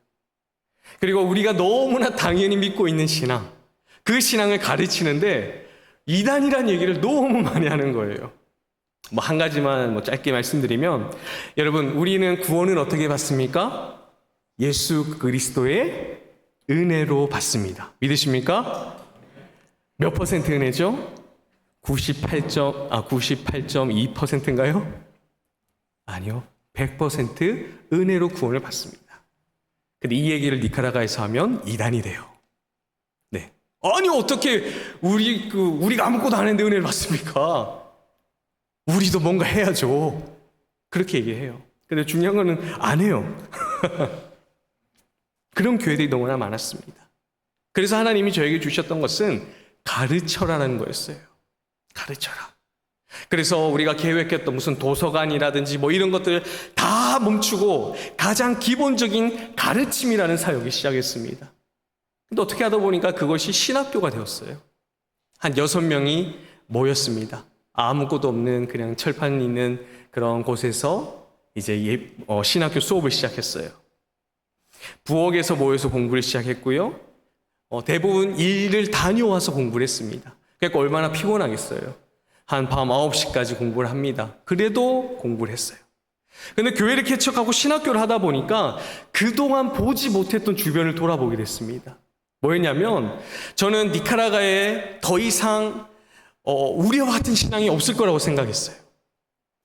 그리고 우리가 너무나 당연히 믿고 있는 신앙, 그 신앙을 가르치는데 이단이라는 얘기를 너무 많이 하는 거예요. 한 가지만 짧게 말씀드리면 여러분 우리는 구원을 어떻게 받습니까? 예수 그리스도의 은혜로 받습니다. 믿으십니까? 몇 퍼센트 은혜죠? 98.2%인가요? 아니요. 100% 은혜로 구원을 받습니다. 근데 이 얘기를 니카라과에서 하면 이단이 돼요. 네. 아니 어떻게 우리가 아무것도 안 했는데 은혜를 받습니까? 우리도 뭔가 해야죠. 그렇게 얘기해요. 근데 중요한 거는 안 해요. 그런 교회들이 너무나 많았습니다. 그래서 하나님이 저에게 주셨던 것은 가르쳐라라는 거였어요. 가르쳐라. 그래서 우리가 계획했던 무슨 도서관이라든지 이런 것들 다 멈추고 가장 기본적인 가르침이라는 사역을 시작했습니다. 근데 어떻게 하다 보니까 그것이 신학교가 되었어요. 한 6명이 모였습니다. 아무것도 없는 그냥 철판 있는 그런 곳에서 이제 신학교 수업을 시작했어요. 부엌에서 모여서 공부를 시작했고요. 대부분 일을 다녀와서 공부를 했습니다. 그러니까 얼마나 피곤하겠어요. 한 밤 9시까지 공부를 합니다. 그래도 공부를 했어요. 근데 교회를 개척하고 신학교를 하다 보니까 그동안 보지 못했던 주변을 돌아보게 됐습니다. 뭐였냐면 저는 니카라과에 더 이상 우리와 같은 신앙이 없을 거라고 생각했어요.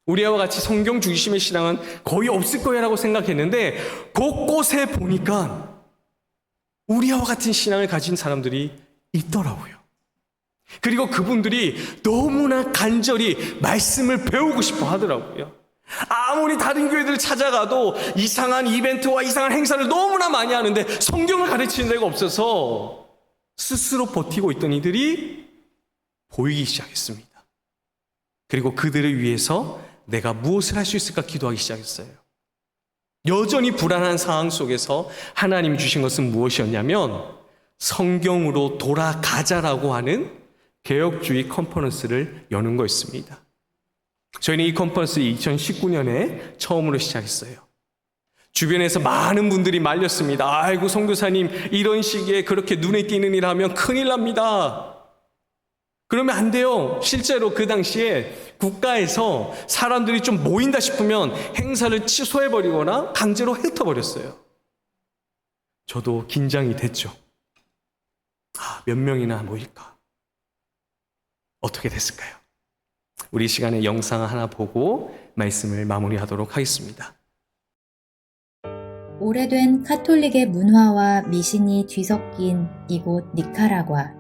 우리와 같이 성경 중심의 신앙은 거의 없을 거라고 생각했는데 곳곳에 보니까 우리와 같은 신앙을 가진 사람들이 있더라고요. 그리고 그분들이 너무나 간절히 말씀을 배우고 싶어 하더라고요. 아무리 다른 교회들을 찾아가도 이상한 이벤트와 이상한 행사를 너무나 많이 하는데 성경을 가르치는 데가 없어서 스스로 버티고 있던 이들이 보이기 시작했습니다. 그리고 그들을 위해서 내가 무엇을 할 수 있을까 기도하기 시작했어요. 여전히 불안한 상황 속에서 하나님이 주신 것은 무엇이었냐면 성경으로 돌아가자라고 하는 개혁주의 컨퍼런스를 여는 거였습니다. 저희는 이 컨퍼런스 2019년에 처음으로 시작했어요. 주변에서 많은 분들이 말렸습니다. 아이고 선교사님, 이런 시기에 그렇게 눈에 띄는 일 하면 큰일 납니다. 그러면 안 돼요. 실제로 그 당시에 국가에서 사람들이 좀 모인다 싶으면 행사를 취소해버리거나 강제로 흩어버렸어요. 저도 긴장이 됐죠. 몇 명이나 모일까? 어떻게 됐을까요? 우리 시간에 영상 하나 보고 말씀을 마무리하도록 하겠습니다. 오래된 카톨릭의 문화와 미신이 뒤섞인 이곳 니카라과.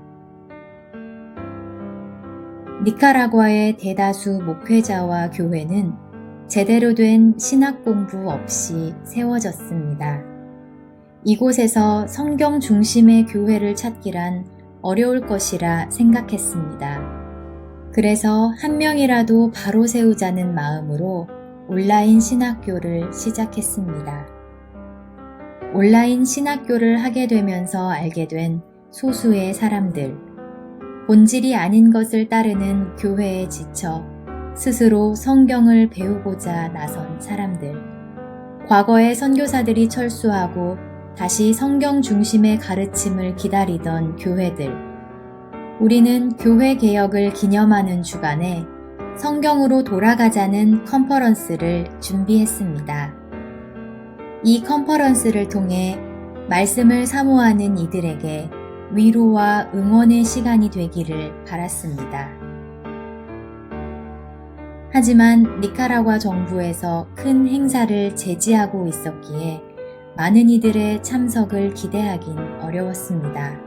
니카라과의 대다수 목회자와 교회는 제대로 된 신학 공부 없이 세워졌습니다. 이곳에서 성경 중심의 교회를 찾기란 어려울 것이라 생각했습니다. 그래서 한 명이라도 바로 세우자는 마음으로 온라인 신학교를 시작했습니다. 온라인 신학교를 하게 되면서 알게 된 소수의 사람들, 본질이 아닌 것을 따르는 교회에 지쳐 스스로 성경을 배우고자 나선 사람들, 과거의 선교사들이 철수하고 다시 성경 중심의 가르침을 기다리던 교회들, 우리는 교회 개혁을 기념하는 주간에 성경으로 돌아가자는 컨퍼런스를 준비했습니다. 이 컨퍼런스를 통해 말씀을 사모하는 이들에게 위로와 응원의 시간이 되기를 바랐습니다. 하지만 니카라과 정부에서 큰 행사를 제지하고 있었기에 많은 이들의 참석을 기대하긴 어려웠습니다.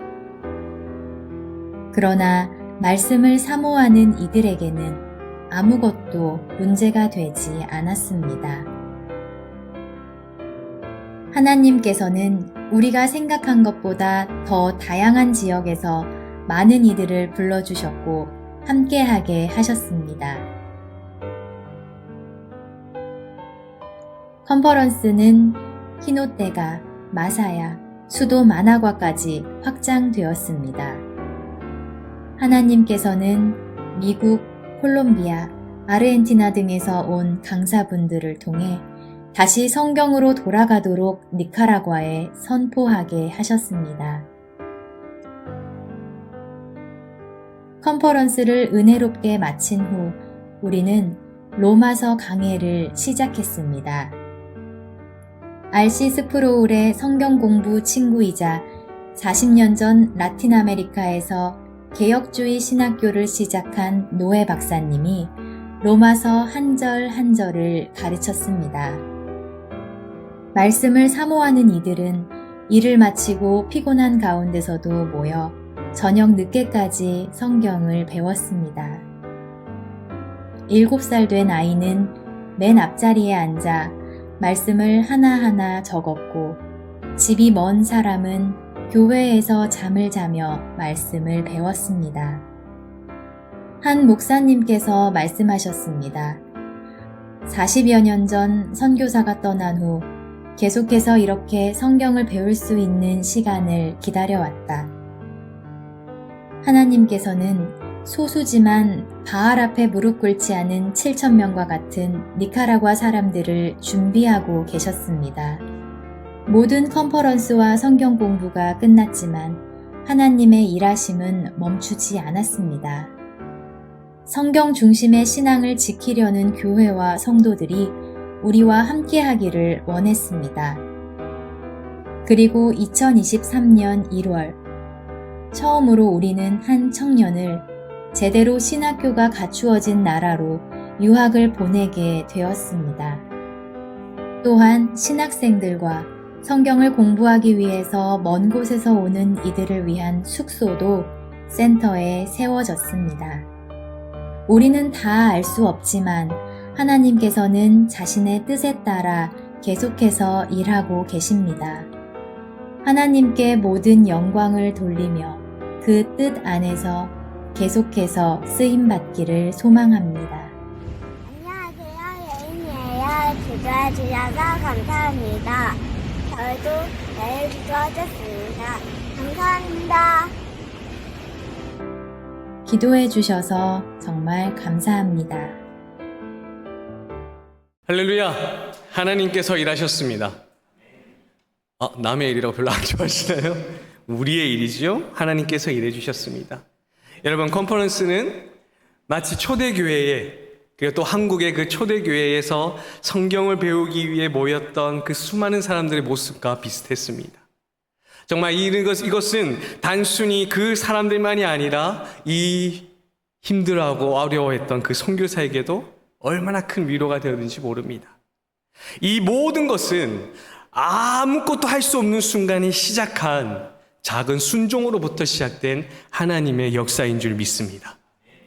그러나 말씀을 사모하는 이들에게는 아무것도 문제가 되지 않았습니다. 하나님께서는 우리가 생각한 것보다 더 다양한 지역에서 많은 이들을 불러주셨고 함께하게 하셨습니다. 컨퍼런스는 히노테가, 마사야, 수도 마나과까지 확장되었습니다. 하나님께서는 미국, 콜롬비아, 아르헨티나 등에서 온 강사분들을 통해 다시 성경으로 돌아가도록 니카라과에 선포하게 하셨습니다. 컨퍼런스를 은혜롭게 마친 후 우리는 로마서 강해를 시작했습니다. RC 스프로울의 성경 공부 친구이자 40년 전 라틴 아메리카에서 개혁주의 신학교를 시작한 노에 박사님이 로마서 한 절 한 절을 가르쳤습니다. 말씀을 사모하는 이들은 일을 마치고 피곤한 가운데서도 모여 저녁 늦게까지 성경을 배웠습니다. 7살 된 아이는 맨 앞자리에 앉아 말씀을 하나하나 적었고, 집이 먼 사람은 교회에서 잠을 자며 말씀을 배웠습니다. 한 목사님께서 말씀하셨습니다. 40여 년 전 선교사가 떠난 후 계속해서 이렇게 성경을 배울 수 있는 시간을 기다려왔다. 하나님께서는 소수지만 바알 앞에 무릎 꿇지 않은 7,000명과 같은 니카라과 사람들을 준비하고 계셨습니다. 모든 컨퍼런스와 성경 공부가 끝났지만 하나님의 일하심은 멈추지 않았습니다. 성경 중심의 신앙을 지키려는 교회와 성도들이 우리와 함께 하기를 원했습니다. 그리고 2023년 1월, 처음으로 우리는 한 청년을 제대로 신학교가 갖추어진 나라로 유학을 보내게 되었습니다. 또한 신학생들과 성경을 공부하기 위해서 먼 곳에서 오는 이들을 위한 숙소도 센터에 세워졌습니다. 우리는 다 알 수 없지만 하나님께서는 자신의 뜻에 따라 계속해서 일하고 계십니다. 하나님께 모든 영광을 돌리며 그 뜻 안에서 계속해서 쓰임받기를 소망합니다. 안녕하세요. 예인이에요. 기도해 주셔서 감사합니다. 저희도 내일 기도하겠습니다. 감사합니다. 기도해 주셔서 정말 감사합니다. 할렐루야! 하나님께서 일하셨습니다. 남의 일이라고 별로 안 좋아하시나요? 우리의 일이지요? 하나님께서 일해 주셨습니다. 여러분, 컨퍼런스는 마치 초대교회에, 그리고 또 한국의 그 초대교회에서 성경을 배우기 위해 모였던 그 수많은 사람들의 모습과 비슷했습니다. 정말 이것은 단순히 그 사람들만이 아니라 이 힘들어하고 어려워했던 그 선교사에게도 얼마나 큰 위로가 되었는지 모릅니다. 이 모든 것은 아무것도 할 수 없는 순간에 시작한 작은 순종으로부터 시작된 하나님의 역사인 줄 믿습니다.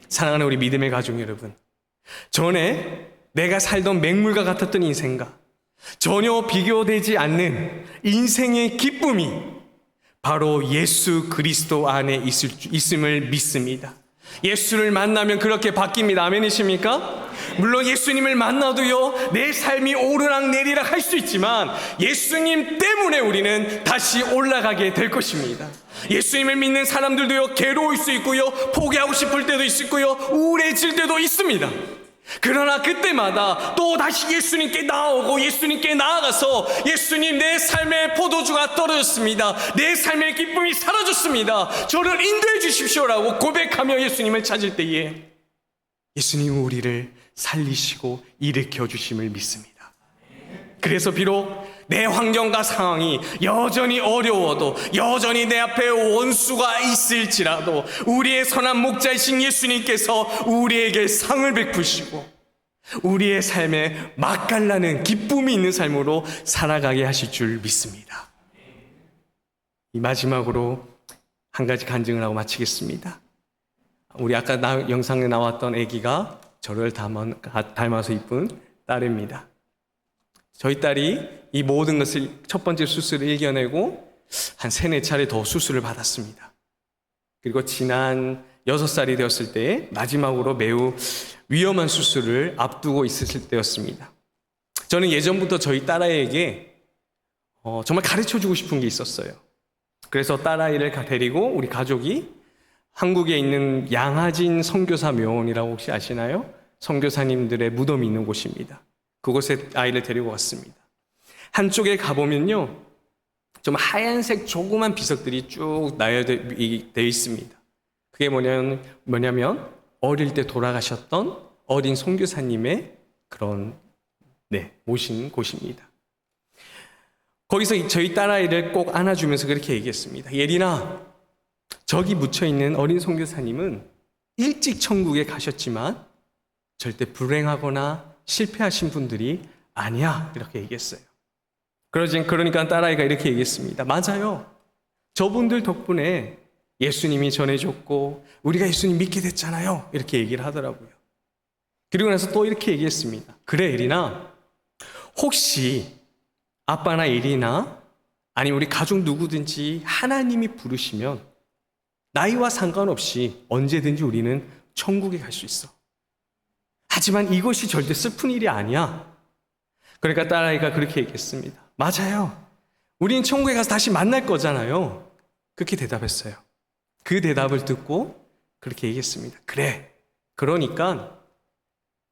사랑하는 우리 믿음의 가족 여러분, 전에 내가 살던 맹물과 같았던 인생과 전혀 비교되지 않는 인생의 기쁨이 바로 예수 그리스도 안에 있음을 믿습니다. 예수를 만나면 그렇게 바뀝니다. 아멘이십니까? 물론 예수님을 만나도요, 내 삶이 오르락 내리락 할 수 있지만 예수님 때문에 우리는 다시 올라가게 될 것입니다. 예수님을 믿는 사람들도요, 괴로울 수 있고요, 포기하고 싶을 때도 있고요, 우울해질 때도 있습니다. 그러나 그때마다 또 다시 예수님께 나오고 예수님께 나아가서 예수님, 내 삶의 포도주가 떨어졌습니다. 내 삶의 기쁨이 사라졌습니다. 저를 인도해 주십시오라고 고백하며 예수님을 찾을 때에 예수님은 우리를 살리시고 일으켜 주심을 믿습니다. 그래서 비록 내 환경과 상황이 여전히 어려워도, 여전히 내 앞에 원수가 있을지라도 우리의 선한 목자이신 예수님께서 우리에게 상을 베푸시고 우리의 삶에 맛깔나는 기쁨이 있는 삶으로 살아가게 하실 줄 믿습니다. 이 마지막으로 한 가지 간증을 하고 마치겠습니다. 우리 아까 영상에 나왔던 아기가 저를 닮아서 이쁜 딸입니다. 저희 딸이 이 모든 것을 첫 번째 수술을 이겨내고 한 3-4차례 더 수술을 받았습니다. 그리고 지난 6살이 되었을 때 마지막으로 매우 위험한 수술을 앞두고 있었을 때였습니다. 저는 예전부터 저희 딸아이에게 정말 가르쳐주고 싶은 게 있었어요. 그래서 딸아이를 데리고 우리 가족이 한국에 있는 양화진 선교사 묘원이라고 혹시 아시나요? 선교사님들의 무덤이 있는 곳입니다. 그곳에 아이를 데리고 갔습니다. 한쪽에 가보면요, 좀 하얀색 조그만 비석들이 쭉 나열되어 있습니다. 그게 뭐냐면 어릴 때 돌아가셨던 어린 선교사님의 그런 모신 곳입니다. 거기서 저희 딸아이를 꼭 안아주면서 그렇게 얘기했습니다. 예린아, 저기 묻혀있는 어린 선교사님은 일찍 천국에 가셨지만 절대 불행하거나 실패하신 분들이 아니야, 이렇게 얘기했어요. 그러니까 딸아이가 이렇게 얘기했습니다. 맞아요. 저분들 덕분에 예수님이 전해줬고 우리가 예수님 믿게 됐잖아요, 이렇게 얘기를 하더라고요. 그리고 나서 또 이렇게 얘기했습니다. 그래, 예린아, 혹시 아빠나 예린아 아니면 우리 가족 누구든지 하나님이 부르시면 나이와 상관없이 언제든지 우리는 천국에 갈 수 있어. 하지만 이것이 절대 슬픈 일이 아니야. 그러니까 딸아이가 그렇게 얘기했습니다. 맞아요. 우리는 천국에 가서 다시 만날 거잖아요. 그렇게 대답했어요. 그 대답을 듣고 그렇게 얘기했습니다. 그래, 그러니까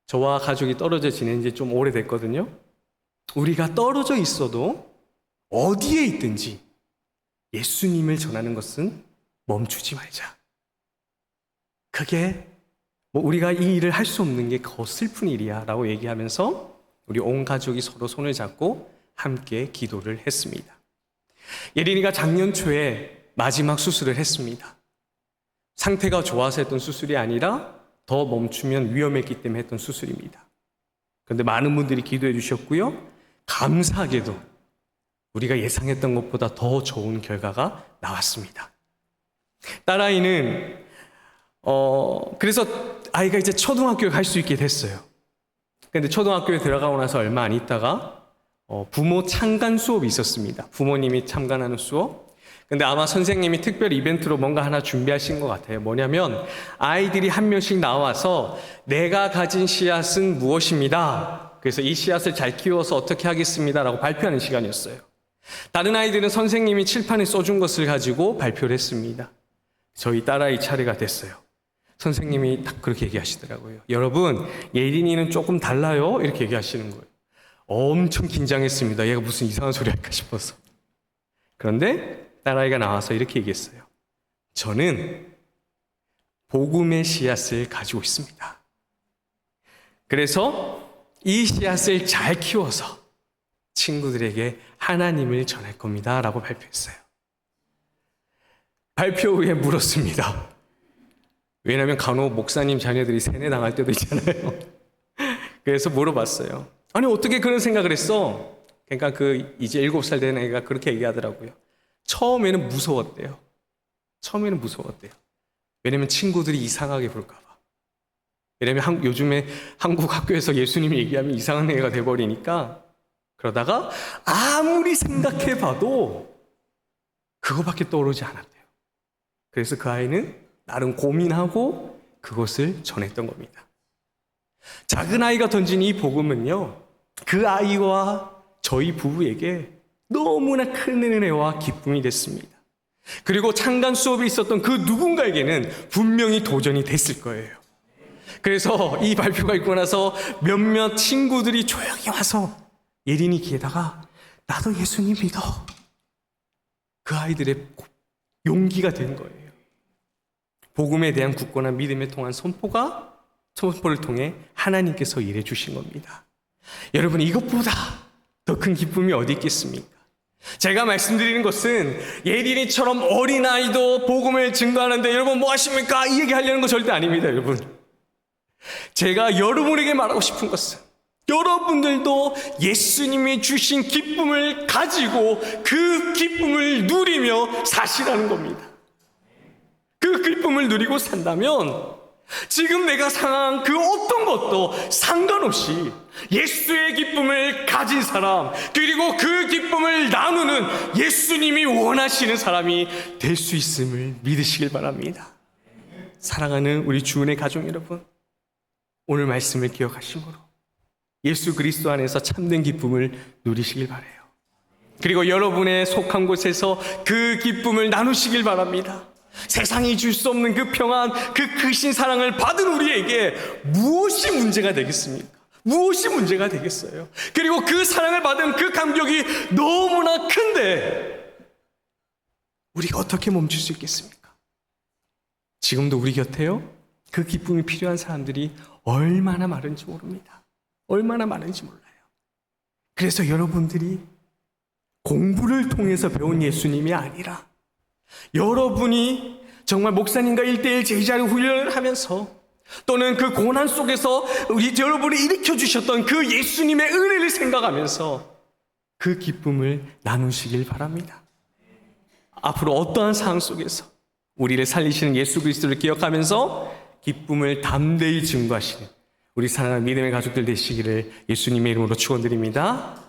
저와 가족이 떨어져 지낸 지 좀 오래됐거든요. 우리가 떨어져 있어도 어디에 있든지 예수님을 전하는 것은 멈추지 말자. 그게 우리가 이 일을 할 수 없는 게 더 슬픈 일이야 라고 얘기하면서 우리 온 가족이 서로 손을 잡고 함께 기도를 했습니다. 예린이가 작년 초에 마지막 수술을 했습니다. 상태가 좋아서 했던 수술이 아니라 더 멈추면 위험했기 때문에 했던 수술입니다. 그런데 많은 분들이 기도해 주셨고요, 감사하게도 우리가 예상했던 것보다 더 좋은 결과가 나왔습니다. 딸아이는 그래서 아이가 이제 초등학교에 갈 수 있게 됐어요. 근데 초등학교에 들어가고 나서 얼마 안 있다가 부모 참관 수업이 있었습니다. 부모님이 참관하는 수업. 근데 아마 선생님이 특별 이벤트로 뭔가 하나 준비하신 것 같아요. 뭐냐면 아이들이 한 명씩 나와서 내가 가진 씨앗은 무엇입니다. 그래서 이 씨앗을 잘 키워서 어떻게 하겠습니다 라고 발표하는 시간이었어요. 다른 아이들은 선생님이 칠판에 써준 것을 가지고 발표를 했습니다. 저희 딸아이 차례가 됐어요. 선생님이 딱 그렇게 얘기하시더라고요. 여러분, 예린이는 조금 달라요. 이렇게 얘기하시는 거예요. 엄청 긴장했습니다. 얘가 무슨 이상한 소리 할까 싶어서. 그런데 딸아이가 나와서 이렇게 얘기했어요. 저는 복음의 씨앗을 가지고 있습니다. 그래서 이 씨앗을 잘 키워서 친구들에게 하나님을 전할 겁니다. 라고 발표했어요. 발표 후에 물었습니다. 왜냐하면 간혹 목사님 자녀들이 세뇌당할 때도 있잖아요. 그래서 물어봤어요. 아니, 어떻게 그런 생각을 했어? 그러니까 이제 7살 된 애가 그렇게 얘기하더라고요. 처음에는 무서웠대요. 왜냐면 친구들이 이상하게 볼까봐. 왜냐면 요즘에 한국 학교에서 예수님이 얘기하면 이상한 애가 돼버리니까, 그러다가 아무리 생각해봐도 그거밖에 떠오르지 않았대요. 그래서 그 아이는 나름 고민하고 그것을 전했던 겁니다. 작은 아이가 던진 이 복음은요, 그 아이와 저희 부부에게 너무나 큰 은혜와 기쁨이 됐습니다. 그리고 창간 수업에 있었던 그 누군가에게는 분명히 도전이 됐을 거예요. 그래서 이 발표가 있고 나서 몇몇 친구들이 조용히 와서 예린이 귀에다가 나도 예수님 믿어. 그 아이들의 용기가 된 거예요. 복음에 대한 굳건한 믿음에 통한 선포를 통해 하나님께서 일해 주신 겁니다. 여러분, 이것보다 더 큰 기쁨이 어디 있겠습니까? 제가 말씀드리는 것은 예린이처럼 어린아이도 복음을 증거하는데 여러분 뭐 하십니까? 이 얘기 하려는 거 절대 아닙니다, 여러분. 제가 여러분에게 말하고 싶은 것은 여러분들도 예수님이 주신 기쁨을 가지고 그 기쁨을 누리며 사시라는 겁니다. 그 기쁨을 누리고 산다면 지금 내가 상한 그 어떤 것도 상관없이 예수의 기쁨을 가진 사람, 그리고 그 기쁨을 나누는 예수님이 원하시는 사람이 될 수 있음을 믿으시길 바랍니다. 사랑하는 우리 주은혜 가족 여러분, 오늘 말씀을 기억하심으로 예수 그리스도 안에서 참된 기쁨을 누리시길 바라요. 그리고 여러분의 속한 곳에서 그 기쁨을 나누시길 바랍니다. 세상이 줄 수 없는 그 평안, 그 크신 사랑을 받은 우리에게 무엇이 문제가 되겠습니까? 무엇이 문제가 되겠어요? 그리고 그 사랑을 받은 그 감격이 너무나 큰데 우리가 어떻게 멈출 수 있겠습니까? 지금도 우리 곁에요, 그 기쁨이 필요한 사람들이 얼마나 많은지 모릅니다. 얼마나 많은지 몰라요. 그래서 여러분들이 공부를 통해서 배운 예수님이 아니라 여러분이 정말 목사님과 1:1 제자를 훈련을 하면서 또는 그 고난 속에서 여러분이 일으켜 주셨던 그 예수님의 은혜를 생각하면서 그 기쁨을 나누시길 바랍니다. 앞으로 어떠한 상황 속에서 우리를 살리시는 예수 그리스도를 기억하면서 기쁨을 담대히 증거하시는 우리 사랑하는 믿음의 가족들 되시기를 예수님의 이름으로 축원드립니다.